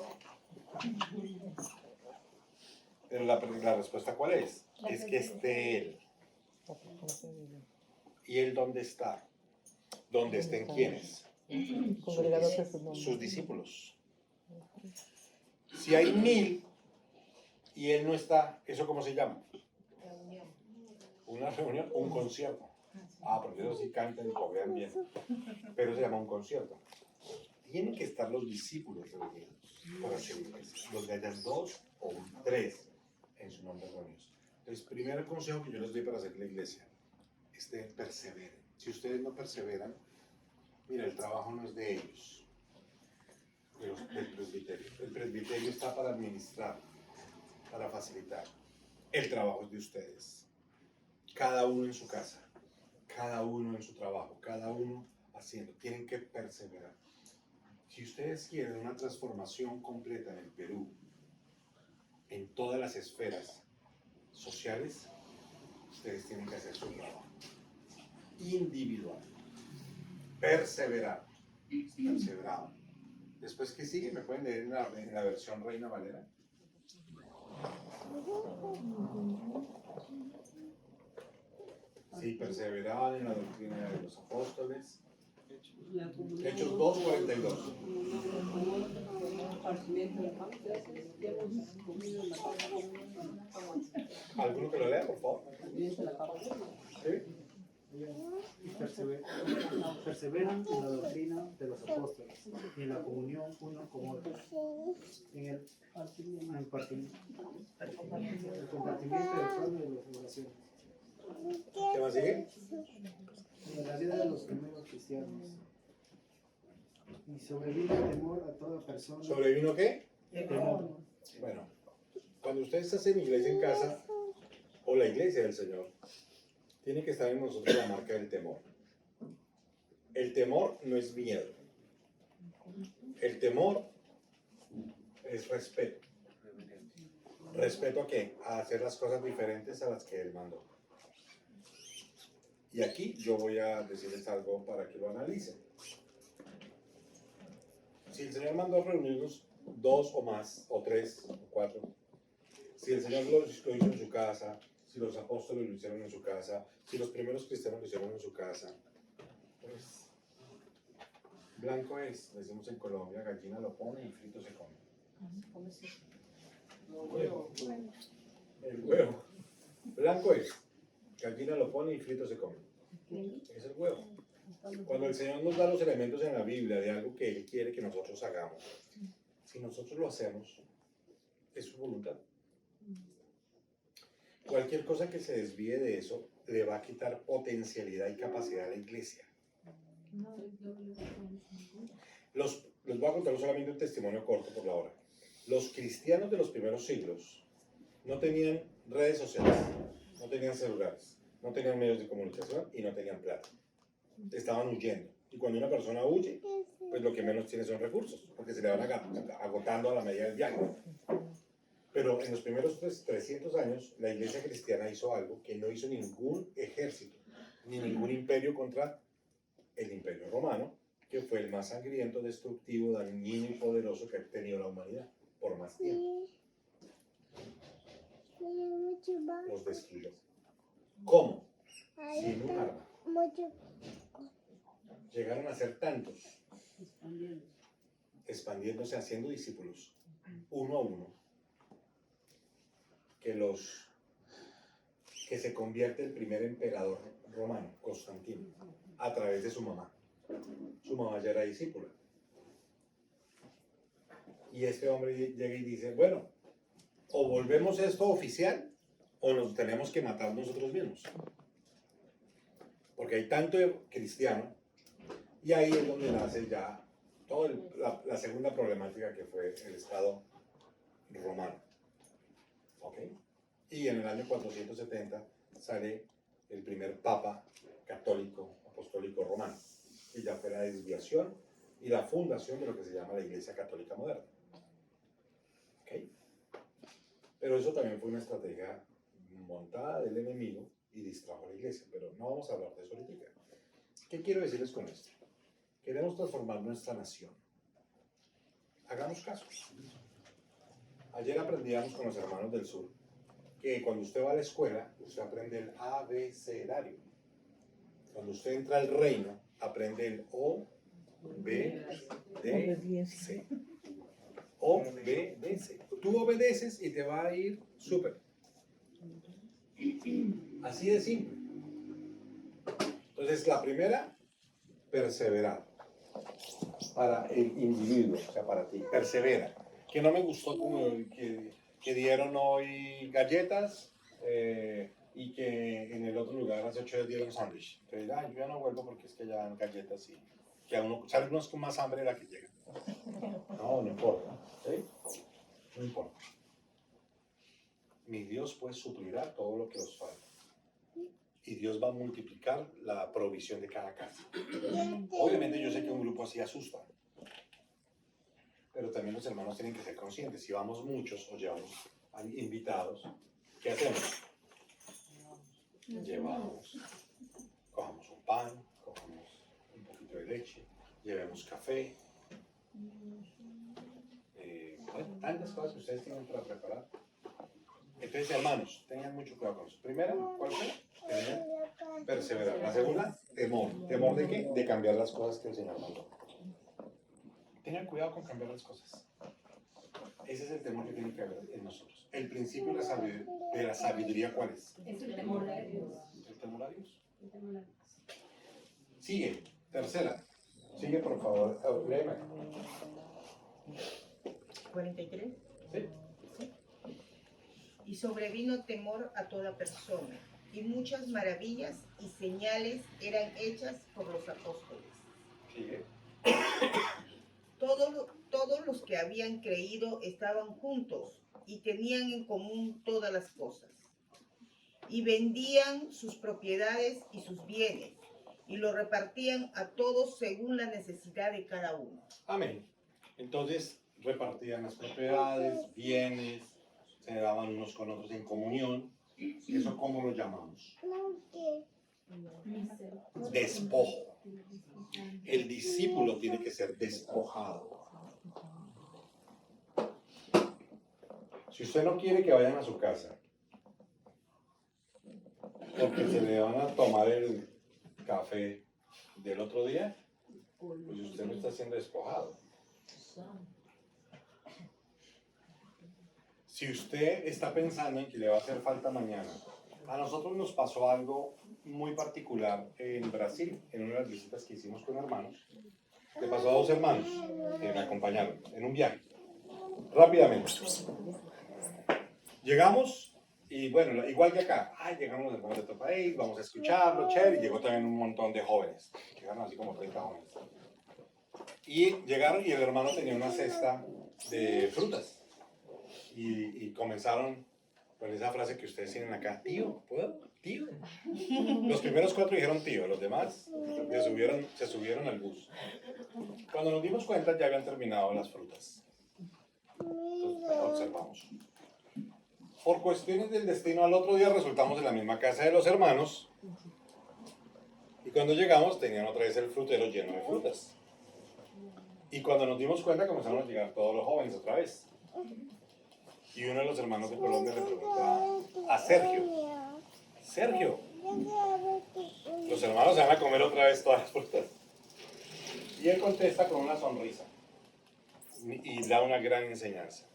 Pero la respuesta, ¿cuál es? Es que esté Él. ¿Y Él dónde está? ¿Dónde estén quiénes? Congregados en su nombre. Sus discípulos. Si hay 1000 y Él no está, ¿eso cómo se llama? Una reunión, un concierto. Ah, porque ellos sí cantan y cobran bien. Pero se llama un concierto. Tienen que estar los discípulos reunidos para hacer iglesia. Donde hayan 2 o 3 en su nombre reunidos. Entonces, primer consejo que yo les doy para hacer la iglesia es de perseveren. Si ustedes no perseveran, mira, el trabajo no es de ellos, del presbiterio. El presbiterio está para administrar, para facilitar. El trabajo es de ustedes. Cada uno en su casa, cada uno en su trabajo, cada uno haciendo. Tienen que perseverar. Si ustedes quieren una transformación completa en el Perú, en todas las esferas sociales, ustedes tienen que hacer su trabajo individual. Perseverar. Perseverado. Después, ¿qué sigue? ¿Me pueden leer en la versión Reina Valera? Sí, perseveraban en la doctrina de los apóstoles. Hechos 2:42. ¿Alguno que lo lea, por favor? ¿Sí? Y perseveran en la doctrina de los apóstoles y en la comunión uno con otro, en el compartimiento del pan y de las oraciones, ¿Qué más sigue? en la vida de los primeros cristianos. Y sobrevino el temor a toda persona. ¿Sobrevino qué? Temor. Bueno, cuando ustedes hacen iglesia en casa, o la iglesia del Señor, tiene que estar en nosotros la marca del temor. El temor no es miedo. El temor es respeto. ¿Respeto a qué? A hacer las cosas diferentes a las que Él mandó. Y aquí yo voy a decirles algo para que lo analicen. Si el Señor mandó a reunirnos 2 o más, o 3 o 4, si el Señor lo hizo en su casa, si los apóstoles lo hicieron en su casa, si los primeros cristianos lo hicieron en su casa, pues blanco es, decimos en Colombia, gallina lo pone y frito se come. El huevo. Blanco es, gallina lo pone y frito se come. Es el huevo. Cuando el Señor nos da los elementos en la Biblia de algo que Él quiere que nosotros hagamos, si nosotros lo hacemos, es su voluntad. Cualquier cosa que se desvíe de eso le va a quitar potencialidad y capacidad a la iglesia. Les voy a contar solamente un testimonio corto por la hora. Los cristianos de los primeros siglos no tenían redes sociales, no tenían celulares, no tenían medios de comunicación y no tenían plata. Estaban huyendo. Y cuando una persona huye, pues lo que menos tiene son recursos, porque se le van agotando a la medida del viaje. Pero en los primeros 300 años, la iglesia cristiana hizo algo que no hizo ningún ejército, ni ningún imperio contra el imperio romano, que fue el más sangriento, destructivo, dañino y poderoso que ha tenido la humanidad por más tiempo. Los destruyó. ¿Cómo? Sin un arma. Llegaron a ser tantos, expandiéndose, haciendo discípulos, uno a uno, que se convierte el primer emperador romano, Constantino, a través de su mamá. Su mamá ya era discípula. Y este hombre llega y dice, bueno, o volvemos esto oficial, o nos tenemos que matar nosotros mismos. Porque hay tanto cristiano, y ahí es donde nace ya toda la segunda problemática que fue el Estado romano. ¿Ok? Y en el año 470 sale el primer papa católico, apostólico romano, y ya fue la desviación y la fundación de lo que se llama la Iglesia Católica Moderna. ¿Ok? Pero eso también fue una estrategia montada del enemigo y distrajo a la iglesia, pero no vamos a hablar de eso ahorita. ¿Qué quiero decirles con esto? Queremos transformar nuestra nación. Hagamos caso. Ayer aprendíamos con los hermanos del sur que cuando usted va a la escuela, usted aprende el abecedario. Cuando usted entra al reino, aprende el O, B, D, C. Obedece. Tú obedeces y te va a ir súper. Así de simple. Entonces, la primera, perseverar. Para el individuo, o sea, para ti. Persevera. Que no me gustó como que dieron hoy galletas y que en el otro lugar hace 8 días dieron sándwich. Entonces, yo ya no vuelvo porque es que ya dan galletas y que a uno sale unos con más hambre de la que llega. No importa. ¿Sí? No importa. Mi Dios pues suplirá todo lo que os falta. Y Dios va a multiplicar la provisión de cada casa. Obviamente yo sé que un grupo así asusta. Pero también los hermanos tienen que ser conscientes. Si vamos muchos o llevamos invitados, ¿qué hacemos? Llevamos. Cojamos un pan, cojamos un poquito de leche, llevemos café. Bueno, tantas cosas que ustedes tienen para preparar. Entonces, hermanos, tengan mucho cuidado con eso. Primera, ¿cuál fue? Perseverar. La segunda, temor. ¿Temor de qué? De cambiar las cosas que el Señor mandó. Tengan cuidado con cambiar las cosas. Ese es el temor que tiene que haber en nosotros. El principio de la sabiduría, ¿cuál es? Es el temor de Dios. El temor a Dios. El temor a Dios. Sigue. Tercera. Sigue, por favor. Léeme. 43. Sí. Y sobrevino temor a toda persona, y muchas maravillas y señales eran hechas por los apóstoles. Sigue. Todos los que habían creído estaban juntos y tenían en común todas las cosas. Y vendían sus propiedades y sus bienes, y lo repartían a todos según la necesidad de cada uno. Amén. Entonces, repartían las propiedades, bienes, se daban unos con otros en comunión. ¿Eso cómo lo llamamos? Despojo. El discípulo tiene que ser despojado. Si usted no quiere que vayan a su casa, porque se le van a tomar el café del otro día, pues usted no está siendo despojado. Si usted está pensando en que le va a hacer falta mañana, a nosotros nos pasó algo muy particular en Brasil, en una de las visitas que hicimos con hermanos. Le pasó a 2 hermanos que me acompañaron en un viaje. Rápidamente. Llegamos y bueno, igual que acá, llegamos los hermanos de otro país, vamos a escucharlo, chévere, y llegó también un montón de jóvenes. Llegaron así como 30 jóvenes. Y llegaron y el hermano tenía una cesta de frutas. Y comenzaron con esa frase que ustedes tienen acá, tío, ¿puedo? Tío. Los primeros 4 dijeron tío, los demás se subieron al bus. Cuando nos dimos cuenta ya habían terminado las frutas. Entonces, observamos. Por cuestiones del destino, al otro día resultamos en la misma casa de los hermanos. Y cuando llegamos tenían otra vez el frutero lleno de frutas. Y cuando nos dimos cuenta comenzaron a llegar todos los jóvenes otra vez. Y uno de los hermanos de Colombia le pregunta a Sergio, Sergio, los hermanos se van a comer otra vez todas las frutas. Y él contesta con una sonrisa y da una gran enseñanza.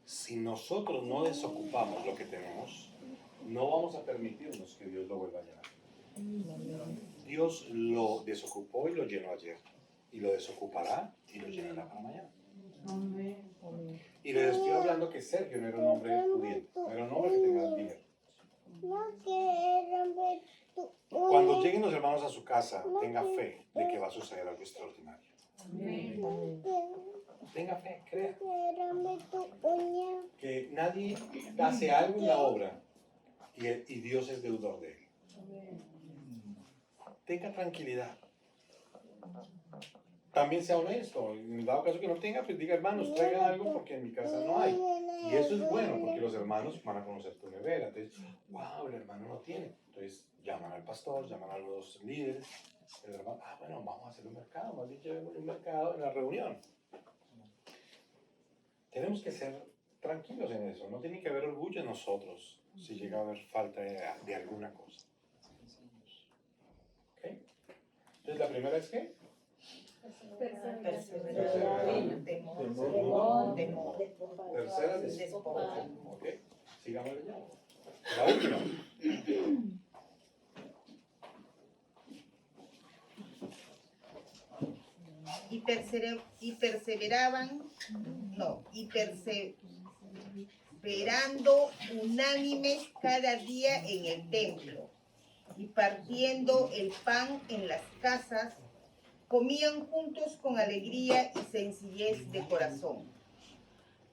Si nosotros no desocupamos lo que tenemos, no vamos a permitirnos que Dios lo vuelva a llenar. Dios lo desocupó y lo llenó ayer, y lo desocupará y lo llenará para mañana. Y les estoy hablando que Sergio no era un hombre pudiente, no era un hombre que tenía dinero. Cuando lleguen los hermanos a su casa, tenga fe de que va a suceder algo extraordinario. Tenga fe, crea. Que nadie hace algo en la obra y Dios es deudor de él. Tenga tranquilidad. también sea honesto. En dado caso que no tenga, pues diga, hermanos, traigan algo porque en mi casa no hay. Y eso es bueno porque los hermanos van a conocer tu nevera. Entonces, wow, el hermano no tiene. Entonces, llaman al pastor, llaman a los líderes. El hermano, bueno, vamos a hacer un mercado. Más bien llevemos un mercado en la reunión. Tenemos que ser tranquilos en eso. No tiene que haber orgullo en nosotros si llega a haber falta de alguna cosa. ¿Ok? Entonces, la primera es ¿qué? Perseveración, temor. Tercera es despojo. ¿Ok? Sigamos leyendo. La última. Y perseverando unánimes cada día en el templo, y partiendo el pan en las casas, comían juntos con alegría y sencillez de corazón,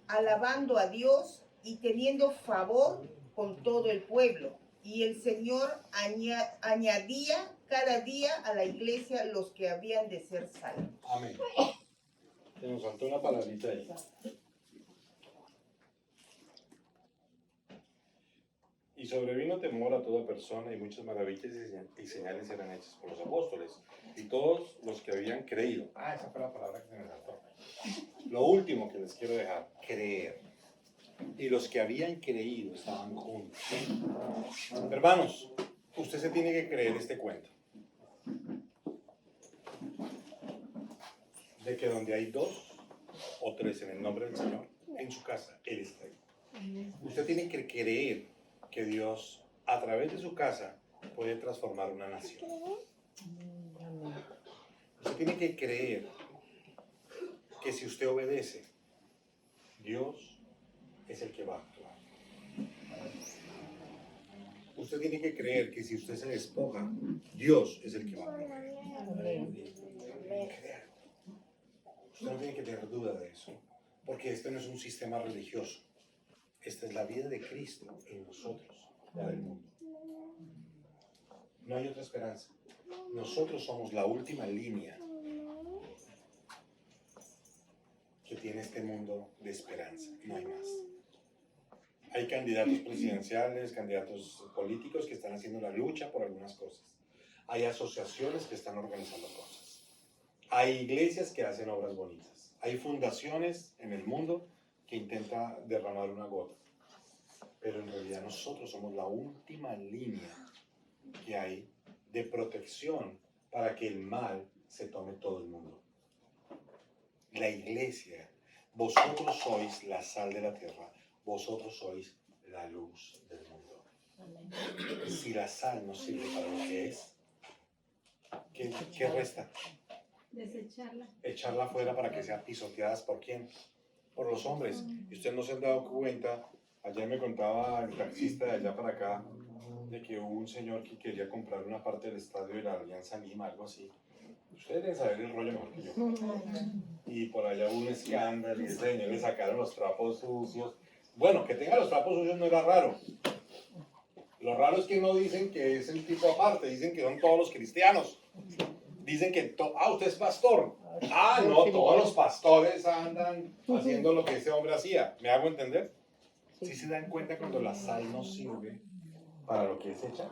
alabando a Dios y teniendo favor con todo el pueblo. Y el Señor añadía cada día a la iglesia los que habían de ser salvos. Amén. Se nos faltó una palabrita ahí. Y sobrevino temor a toda persona, y muchas maravillas y señales eran hechas por los apóstoles y todos los que habían creído. Esa fue la palabra que se me saltó. Lo último que les quiero dejar, creer. Y los que habían creído estaban juntos. Hermanos, usted se tiene que creer este cuento. De que donde hay 2 o 3 en el nombre del Señor, en su casa, Él está ahí. Usted tiene que creer que Dios, a través de su casa, puede transformar una nación. Usted tiene que creer que si usted obedece, Dios es el que va a actuar. Usted tiene que creer que si usted se despoja, Dios es el que va a actuar. Creer. Usted no tiene que tener duda de eso, porque este no es un sistema religioso. Esta es la vida de Cristo en nosotros, la del mundo. No hay otra esperanza. Nosotros somos la última línea que tiene este mundo de esperanza. No hay más. Hay candidatos presidenciales, candidatos políticos que están haciendo la lucha por algunas cosas. Hay asociaciones que están organizando cosas. Hay iglesias que hacen obras bonitas. Hay fundaciones en el mundo que intenta derramar una gota. Pero en realidad nosotros somos la última línea que hay de protección para que el mal se tome todo el mundo. La iglesia, vosotros sois la sal de la tierra, vosotros sois la luz del mundo. Si la sal no sirve para lo que es, ¿qué resta? Desecharla. Echarla afuera para que sea pisoteadas ¿por quién? Por los hombres. Y ustedes no se han dado cuenta. Ayer me contaba el taxista de allá para acá de que hubo un señor que quería comprar una parte del estadio de la Alianza Lima, algo así. Ustedes deben saber el rollo mejor que yo. Y por allá hubo un escándalo y ese señor le sacaron los trapos sucios. Bueno, que tenga los trapos sucios no era raro. Lo raro es que no dicen que es el tipo aparte, dicen que son todos los cristianos. Dicen que, usted es pastor. No, todos los pastores andan haciendo lo que ese hombre hacía. ¿Me hago entender? Si se dan cuenta cuando la sal no sirve para lo que es hecha,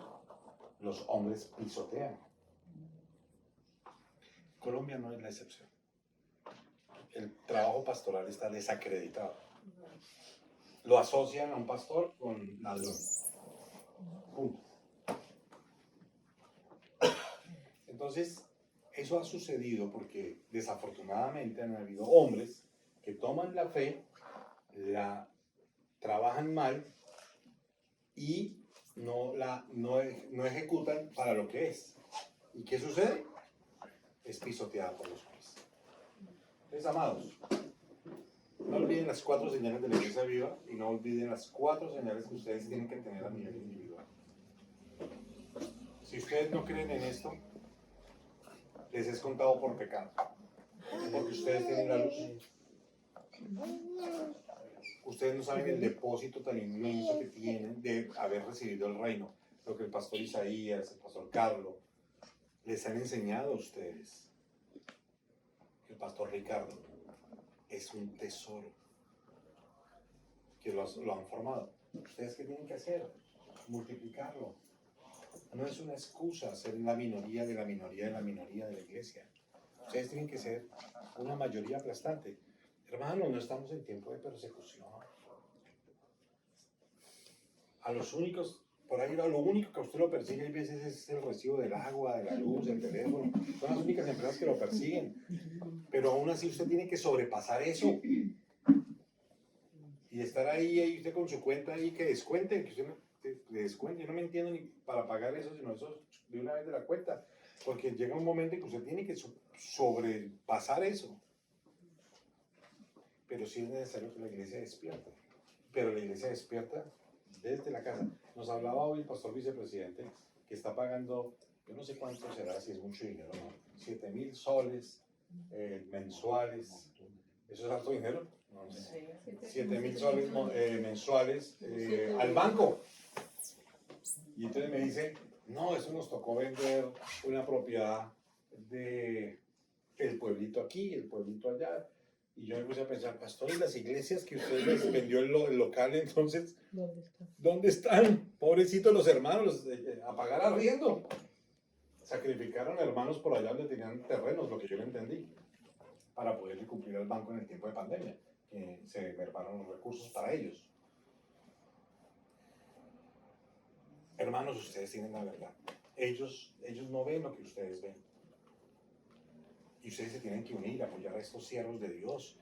los hombres pisotean. Colombia no es la excepción. El trabajo pastoral está desacreditado. Lo asocian a un pastor con ladrón. Punto. Entonces, eso ha sucedido porque desafortunadamente han habido hombres que toman la fe, la trabajan mal y no ejecutan para lo que es. ¿Y qué sucede? Es pisoteada por los hombres. Entonces, amados, no olviden las 4 señales de la Iglesia Viva y no olviden las 4 señales que ustedes tienen que tener a nivel individual. Si ustedes no creen en esto, les es contado por pecado, porque ustedes tienen la luz. Ustedes no saben el depósito tan inmenso que tienen de haber recibido el reino. Lo que el pastor Isaías, el pastor Carlos, les han enseñado a ustedes. el pastor Ricardo, es un tesoro que lo han formado. ¿Ustedes qué tienen que hacer? Multiplicarlo. No es una excusa ser la minoría de la minoría de la minoría de la iglesia. Ustedes tienen que ser una mayoría aplastante. Hermanos, no estamos en tiempo de persecución. A los únicos, por ahí lo único que a usted lo persigue a veces es el recibo del agua, de la luz, del teléfono. Son las únicas empresas que lo persiguen. Pero aún así usted tiene que sobrepasar eso. Y estar ahí usted con su cuenta ahí que descuenten, que usted le descuente. Yo no me entiendo ni para pagar eso, sino eso de una vez de la cuenta. Porque llega un momento en que usted tiene que sobrepasar eso. Pero sí es necesario que la iglesia despierte. Pero la iglesia despierta desde la casa. Nos hablaba hoy el pastor vicepresidente que está pagando, yo no sé cuánto será, si es mucho dinero, ¿no? 7,000 soles mensuales. ¿Eso es harto dinero? No sé. 7,000 soles mensuales al banco. Y entonces me dice, no, eso nos tocó vender una propiedad de el pueblito aquí, el pueblito allá. Y yo me puse a pensar, pastores, las iglesias que ustedes les vendió el local, entonces, ¿dónde están? Pobrecitos los hermanos, a pagar arriendo. Sacrificaron hermanos por allá donde tenían terrenos, lo que yo no entendí, para poder cumplir al banco en el tiempo de pandemia, que se mermaron los recursos para ellos. Hermanos, ustedes tienen la verdad. Ellos no ven lo que ustedes ven. Y ustedes se tienen que unir, apoyar a estos siervos de Dios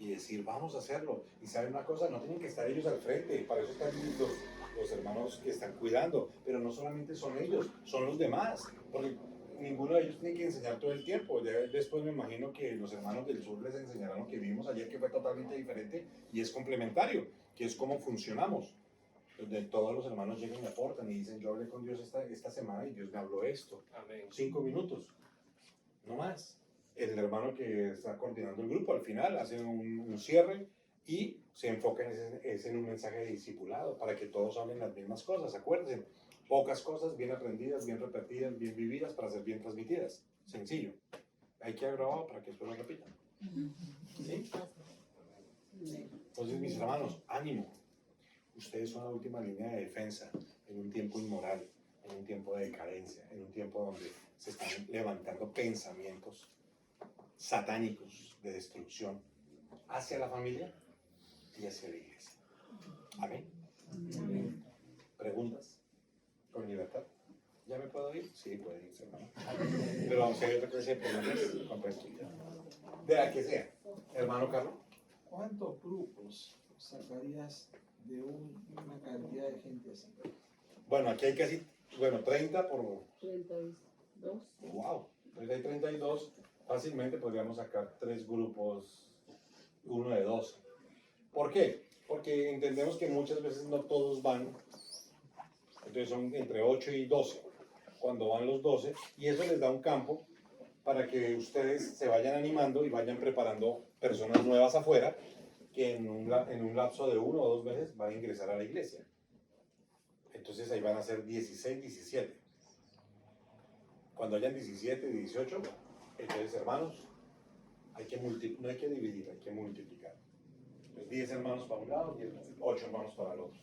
y decir, vamos a hacerlo. Y saben una cosa, no tienen que estar ellos al frente, para eso están los hermanos que están cuidando, pero no solamente son ellos, son los demás, porque ninguno de ellos tiene que enseñar todo el tiempo. Ya después me imagino que los hermanos del sur les enseñarán lo que vimos ayer, que fue totalmente diferente y es complementario, que es cómo funcionamos. Donde todos los hermanos llegan y aportan y dicen, yo hablé con Dios esta semana y Dios me habló esto. Amén. 5 minutos, no más. El hermano que está coordinando el grupo al final hace un cierre y se enfoca en un mensaje de discipulado para que todos hablen las mismas cosas. Acuérdense, pocas cosas bien aprendidas, bien repetidas, bien vividas para ser bien transmitidas. Sencillo. Hay que grabarlo para que después lo repitan. ¿Sí? Entonces, mis hermanos, ánimo. Ustedes son la última línea de defensa en un tiempo inmoral, en un tiempo de decadencia, en un tiempo donde se están levantando pensamientos satánicos de destrucción hacia la familia y hacia la iglesia. Amén. Amén. ¿Preguntas? Con libertad. ¿Ya me puedo ir? Sí, puede irse, hermano. Pero si hay otra clase de preguntas, con tranquilidad. De la que sea. Hermano Carlos. ¿Cuántos grupos sacarías de una cantidad de gente así? Bueno, aquí hay casi, 30 por... 32. Wow, hay 32. Fácilmente podríamos sacar 3 grupos, uno de 12. ¿Por qué? Porque entendemos que muchas veces no todos van, entonces son entre 8 y 12, cuando van los 12, y eso les da un campo para que ustedes se vayan animando y vayan preparando personas nuevas afuera, que en un lapso de 1 o 2 meses van a ingresar a la iglesia. Entonces ahí van a ser 16, 17. Cuando hayan 17, 18, entonces, hermanos, no hay que dividir, hay que multiplicar. Entonces, 10 hermanos para un lado, 8 hermanos para el otro.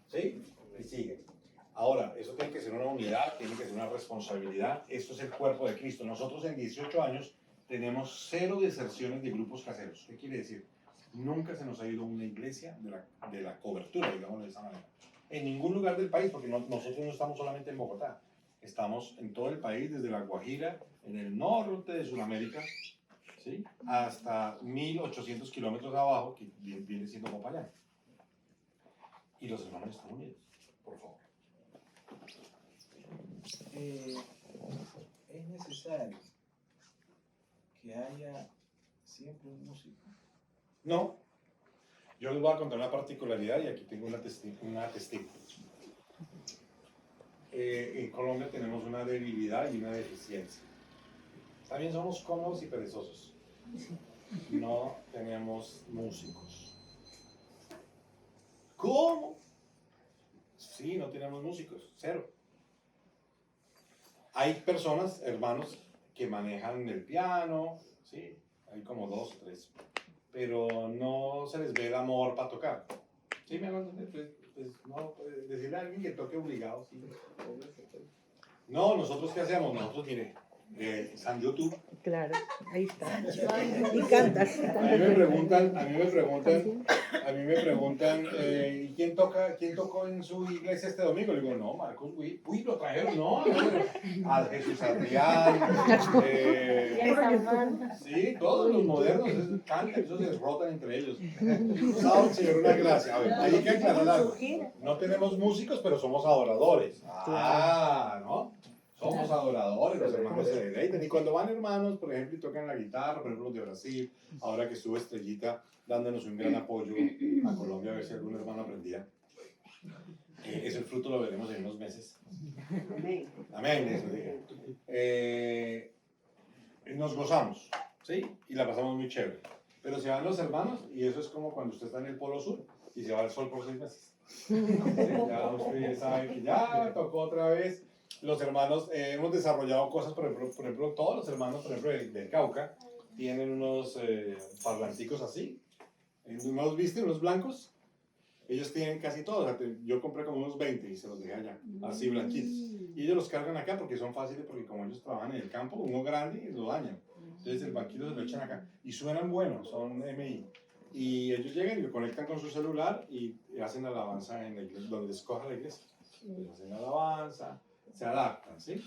¿Sí? Y sigue. Ahora, eso tiene que ser una unidad, tiene que ser una responsabilidad. Esto es el cuerpo de Cristo. Nosotros en 18 años tenemos 0 deserciones de grupos caseros. ¿Qué quiere decir? Nunca se nos ha ido una iglesia de la cobertura, digamos de esa manera. En ningún lugar del país, porque nosotros no estamos solamente en Bogotá. Estamos en todo el país, desde La Guajira, en el norte de Sudamérica, ¿sí? Hasta 1.800 kilómetros abajo, que viene siendo Popayán. Y los hermanos están unidos, por favor. Es necesario que haya siempre un músico. No, yo les voy a contar una particularidad y aquí tengo una testigo. En Colombia tenemos una debilidad y una deficiencia. También somos cómodos y perezosos. No tenemos músicos. ¿Cómo? Sí, no tenemos músicos, 0. Hay personas, hermanos, que manejan el piano, ¿sí? Hay como 2 o 3. Pero no se les ve el amor para tocar. ¿Sí me hago entender? Pues no, decirle a alguien que toque obligado, sí. No, nosotros ¿qué hacemos? Nosotros, mire, San YouTube. Claro, ahí está. Y cantas. A mí me preguntan, ¿y quién tocó en su iglesia este domingo? Le digo, no, Marcos Witt. Uy, lo trajeron, no, a Jesús Adrián, sí, todos los modernos cantan, eso se rotan entre ellos. No, señor, una gracia. A ver, hay que aclarar algo. No tenemos músicos, pero somos adoradores. Ah, ¿no? Somos adoradores, los hermanos se deleitan. Y cuando van hermanos, por ejemplo, y tocan la guitarra, por ejemplo, los de Brasil, ahora que estuvo Estrellita dándonos un gran apoyo a Colombia, a ver si algún hermano aprendía. Ese fruto lo veremos en unos meses. Amén. Amén, eso dije. Nos gozamos, ¿sí? Y la pasamos muy chévere. Pero se van los hermanos, y eso es como cuando usted está en el Polo Sur y se va al sol por 6 meses. ¿Sí? Ya usted sabe que ya tocó otra vez. Los hermanos, hemos desarrollado cosas, por ejemplo, todos los hermanos, por ejemplo, del Cauca, tienen unos parlanticos así. ¿No los viste? Unos blancos. Ellos tienen casi todos. O sea, yo compré como unos 20 y se los dejé allá, así blanquitos. Y ellos los cargan acá porque son fáciles, porque como ellos trabajan en el campo, uno grande y lo dañan. Entonces el banquito se lo echan acá. Y suenan buenos, son MI. Y ellos llegan y lo conectan con su celular y hacen alabanza en la iglesia, donde escoja la iglesia. Pues hacen alabanza, se adaptan, ¿sí?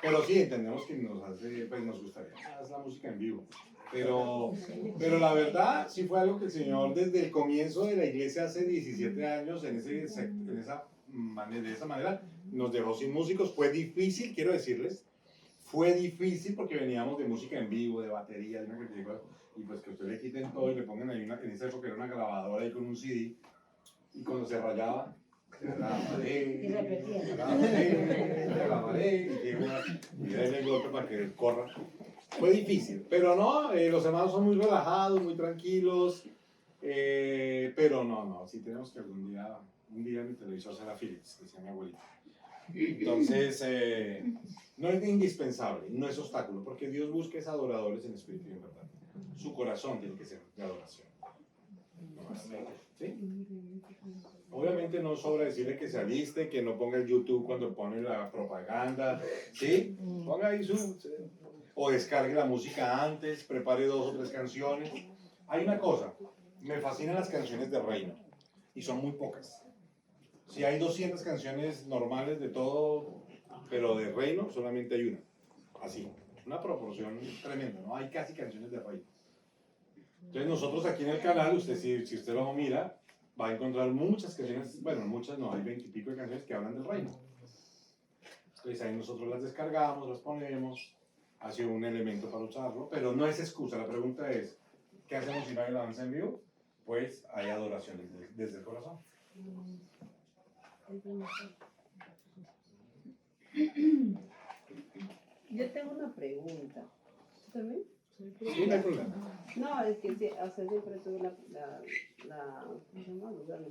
Pero sí, entendemos que nos hace, pues nos gustaría más la música en vivo. Pero la verdad, sí fue algo que el Señor desde el comienzo de la iglesia hace 17 años, de esa manera, nos dejó sin músicos. Fue difícil, quiero decirles, fue difícil porque veníamos de música en vivo, de batería, de una cantidad de cosas, y pues que usted le quiten todo y le pongan ahí en esa época era una grabadora ahí con un CD, y cuando se rayaba, se la pared, y ahí el golpe para que corra. Fue difícil, pero no, los hermanos son muy relajados, muy tranquilos, pero no, sí tenemos que un día mi televisor será Philips, decía mi abuelita. Entonces, no es indispensable, no es obstáculo, porque Dios busca es adoradores en espíritu y en verdad. Su corazón tiene que ser de adoración. ¿Sí? Obviamente no sobra decirle que se aliste, que no ponga el YouTube cuando pone la propaganda, ¿sí? Ponga ahí o descargue la música antes, prepare 2 o 3 canciones. Hay una cosa, me fascinan las canciones de reino, y son muy pocas. Si hay 200 canciones normales de todo, pero de reino, solamente hay una. Así, una proporción tremenda, ¿no? Hay casi canciones de reino. Entonces nosotros aquí en el canal, si usted lo mira, va a encontrar muchas canciones, bueno, muchas no, hay 20 y pico de canciones que hablan del reino. Entonces ahí nosotros las descargamos, las ponemos, ha sido un elemento para usarlo, pero no es excusa. La pregunta es, ¿qué hacemos si no hay alabanza en vivo? Pues hay adoración desde el corazón. Yo tengo una pregunta. ¿También? Sí, no hay problema. No, es que o sea, siempre tuve ¿cómo se llama?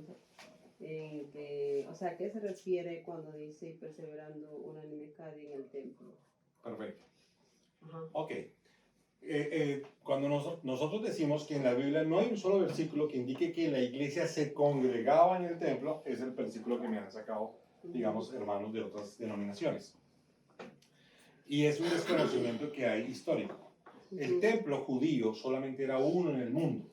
O sea, ¿a qué se refiere cuando dice perseverando unánime cada día en el templo? Perfecto. Ajá. Ok. Cuando nosotros decimos que en la Biblia no hay un solo versículo que indique que la iglesia se congregaba en el templo, es el versículo que me han sacado, digamos, hermanos de otras denominaciones. Y es un desconocimiento que hay histórico. El templo judío solamente era uno en el mundo.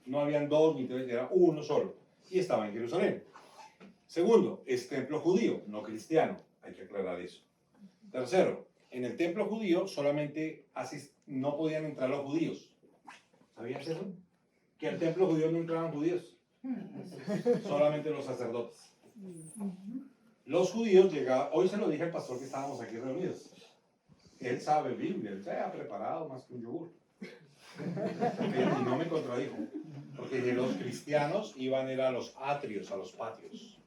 No habían 2 ni 3, era uno solo. Y estaba en Jerusalén. Segundo, es templo judío, no cristiano. Hay que aclarar eso. Tercero, en el templo judío solamente no podían entrar los judíos. ¿Sabías eso? Que al templo judío no entraban judíos. Solamente los sacerdotes. Los judíos llegaban, hoy se lo dije al pastor que estábamos aquí reunidos. Él sabe Biblia, él se ha preparado más que un yogur. Y no me contradijo. Porque los cristianos iban a los atrios, a los patios.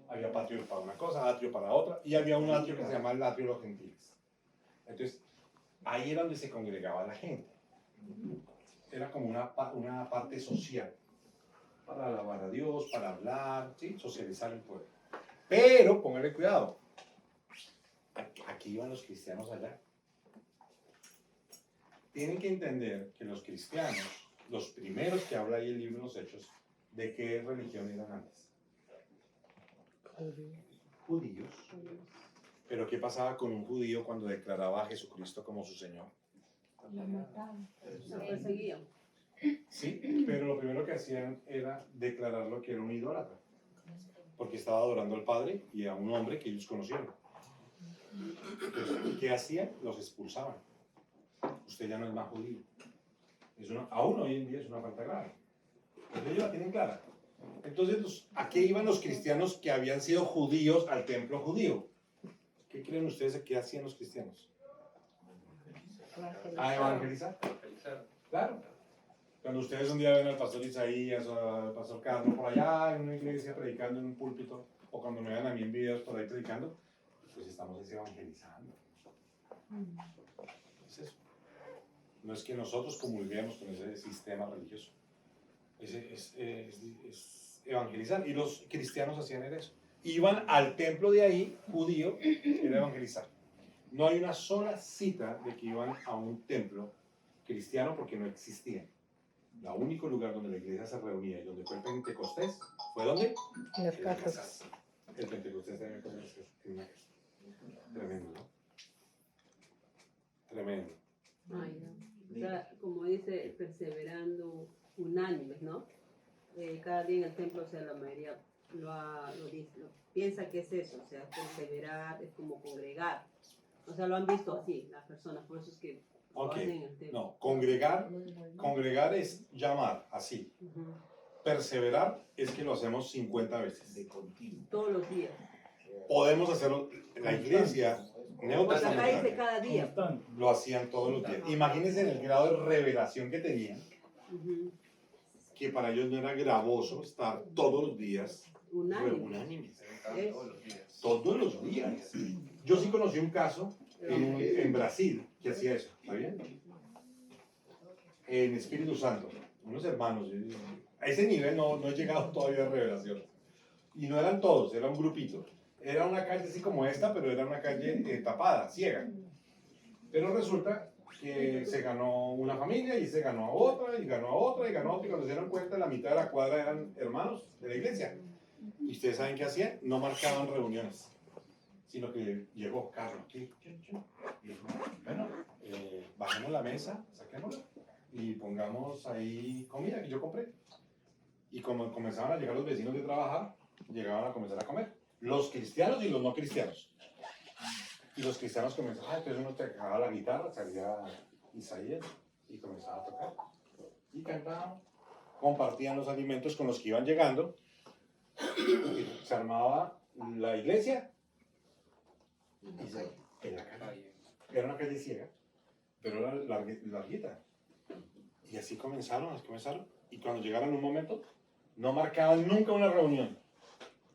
Había patio para una cosa, atrio para otra, y había un atrio que se llamaba el atrio de los gentiles. Entonces, ahí era donde se congregaba la gente. Era como una parte social, para alabar a Dios, para hablar, ¿sí? Socializar el pueblo. Pero, póngale cuidado, aquí iban los cristianos allá. tienen que entender que los cristianos, los primeros que habla ahí el libro de los Hechos, ¿de qué religión eran antes? Judíos. Pero ¿qué pasaba con un judío cuando declaraba a Jesucristo como su Señor? Lo mataban. Lo perseguían. Sí, pero lo primero que hacían era declararlo que era un idólatra, porque estaba adorando al Padre y a un hombre que ellos conocieron. Entonces, ¿qué hacían? Los expulsaban. Usted ya no es más judío. Aún hoy en día es una falta grave. Entonces ellos la tienen clara. Entonces, ¿a qué iban los cristianos que habían sido judíos al templo judío? ¿Qué creen ustedes que hacían los cristianos? A evangelizar. Claro. Cuando ustedes un día ven al pastor Isaías o al pastor Carlos por allá en una iglesia predicando en un púlpito, o cuando me ven a mí en videos por ahí predicando, pues estamos evangelizando. Es eso. No es que nosotros comulguemos con ese sistema religioso. Es evangelizar. Y los cristianos hacían eso. Iban al templo de ahí, judío, era evangelizar. No hay una sola cita de que iban a un templo cristiano porque no existía. El único lugar donde la iglesia se reunía y donde fue el Pentecostés, ¿fue dónde? En las casas. El Pentecostés también fue en una casa. Tremendo, ¿no? Tremendo. Ay, no. O sea, como dice, perseverando unánimes, ¿no? Cada día en el templo, o sea, la mayoría lo dice, piensa que es eso, o sea, perseverar es como congregar. O sea, lo han visto así, las personas, por eso es que lo Ok, hacen en el templo. no, congregar es llamar, así. Ujú. Perseverar es que lo hacemos 50 veces. Todos los días. Podemos hacerlo, la iglesia Pues acá dice neotestamentaria cada día. Constante. lo hacían todos los días. Imagínense en el grado de revelación que tenían, Ujú. que para ellos no era gravoso estar todos los días Unánime. unánimes. Es- Todos los días. Yo sí conocí un caso en Brasil que hacía eso, ¿está bien? En Espíritu Santo, unos hermanos, a ese nivel no he llegado todavía a revelación. Y no eran todos, era un grupito. Era una calle así como esta, pero era una calle tapada, ciega. Pero resulta que se ganó una familia y se ganó a otra, y ganó a otra, y ganó a otra, y cuando se dieron cuenta, la mitad de la cuadra eran hermanos de la iglesia. ¿Y ustedes saben qué hacían? No marcaban reuniones, sino que llegó Carlos aquí. Y dijo, bueno, bajemos la mesa, saquémosla y pongamos ahí comida que yo compré. Y como comenzaban a llegar los vecinos de trabajar, llegaban a comenzar a comer. Los cristianos y los no cristianos. Y los cristianos comenzaban, entonces uno tocaba la guitarra, salía Isaías y comenzaba a tocar. Y cantaban, compartían los alimentos con los que iban llegando. Y se armaba la iglesia. Y en la calle. Era una calle ciega, pero era larguita. Y así comenzaron. Y cuando llegaron un momento, no marcaban nunca una reunión,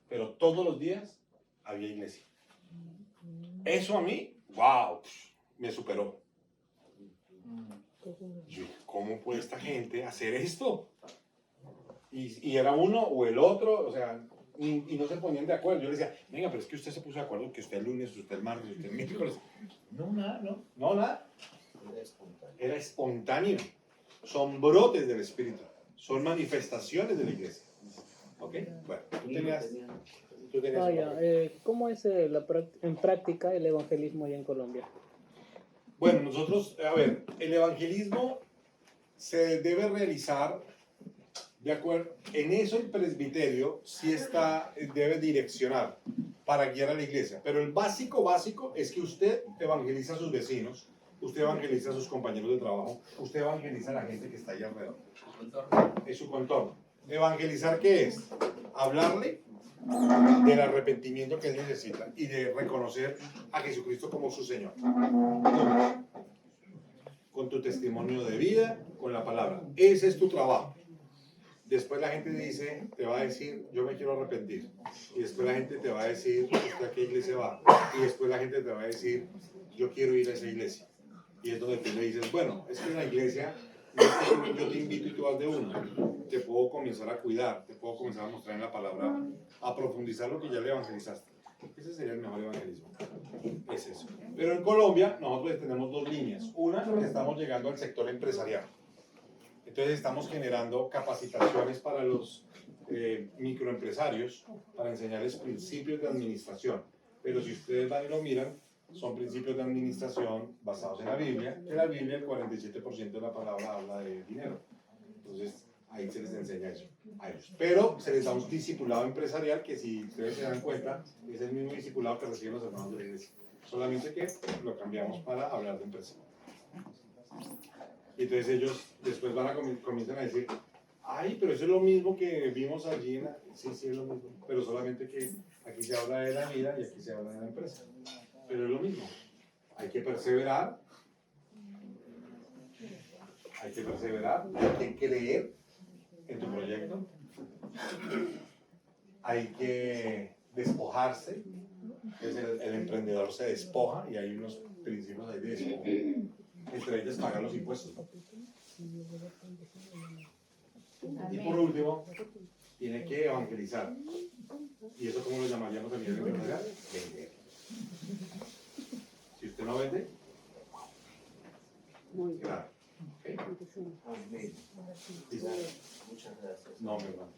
pero todos los días había iglesia. Eso a mí, wow, me superó. Yo, ¿cómo puede esta gente hacer esto? Y era uno o el otro, o sea, y no se ponían de acuerdo. Yo le decía, venga, pero es que usted se puso de acuerdo que usted el lunes, usted el martes, usted el miércoles. No, nada. Era espontáneo. Son brotes del Espíritu. Son manifestaciones de la iglesia. ¿Ok? Bueno, tú tenías Vaya, ¿cómo es en práctica el evangelismo allá en Colombia? Bueno, nosotros, a ver, el evangelismo se debe realizar de acuerdo, en eso el presbiterio sí debe direccionar para guiar a la iglesia, pero el básico es que usted evangeliza a sus vecinos, usted evangeliza a sus compañeros de trabajo, usted evangeliza a la gente que está ahí alrededor. Es su contorno. ¿Evangelizar qué es? Hablarle del arrepentimiento que él necesita y de reconocer a Jesucristo como su Señor. Con tu testimonio de vida, con la palabra. Ese es tu trabajo. Después la gente te va a decir, yo me quiero arrepentir. Y después la gente te va a decir, ¿usted a qué iglesia va? Y después la gente te va a decir, yo quiero ir a esa iglesia. Y es donde tú le dices, bueno, es que en la iglesia yo te invito y tú vas de uno. Te puedo comenzar a cuidar, te puedo comenzar a mostrar en la palabra, a profundizar lo que ya le evangelizaste. Ese sería el mejor evangelismo. Es eso. Pero en Colombia nosotros tenemos dos líneas. Una, que estamos llegando al sector empresarial. Entonces estamos generando capacitaciones para los microempresarios para enseñarles principios de administración. Pero si ustedes van y lo miran, son principios de administración basados en la Biblia. En la Biblia el 47% de la palabra habla de dinero. Entonces ahí se les enseña eso a ellos. Pero se les da un discipulado empresarial que, si ustedes se dan cuenta, es el mismo discipulado que reciben los hermanos de la iglesia. Solamente que lo cambiamos para hablar de empresa. Y entonces ellos después van a comienzan a decir, ay, pero eso es lo mismo que vimos allí. Sí, sí, es lo mismo. Pero solamente que aquí se habla de la vida y aquí se habla de la empresa. Pero es lo mismo. Hay que perseverar. Hay que perseverar. Hay que creer en tu proyecto. Hay que despojarse. El emprendedor se despoja y hay unos principios ahí de despojo. Entre ellos pagar los impuestos. Y por último, tiene que evangelizar. ¿Y eso cómo lo llamaríamos a nivel empresarial? Vender. Si usted no vende, claro. Okay. Amén. Listo. Muchas gracias. No, mi hermano.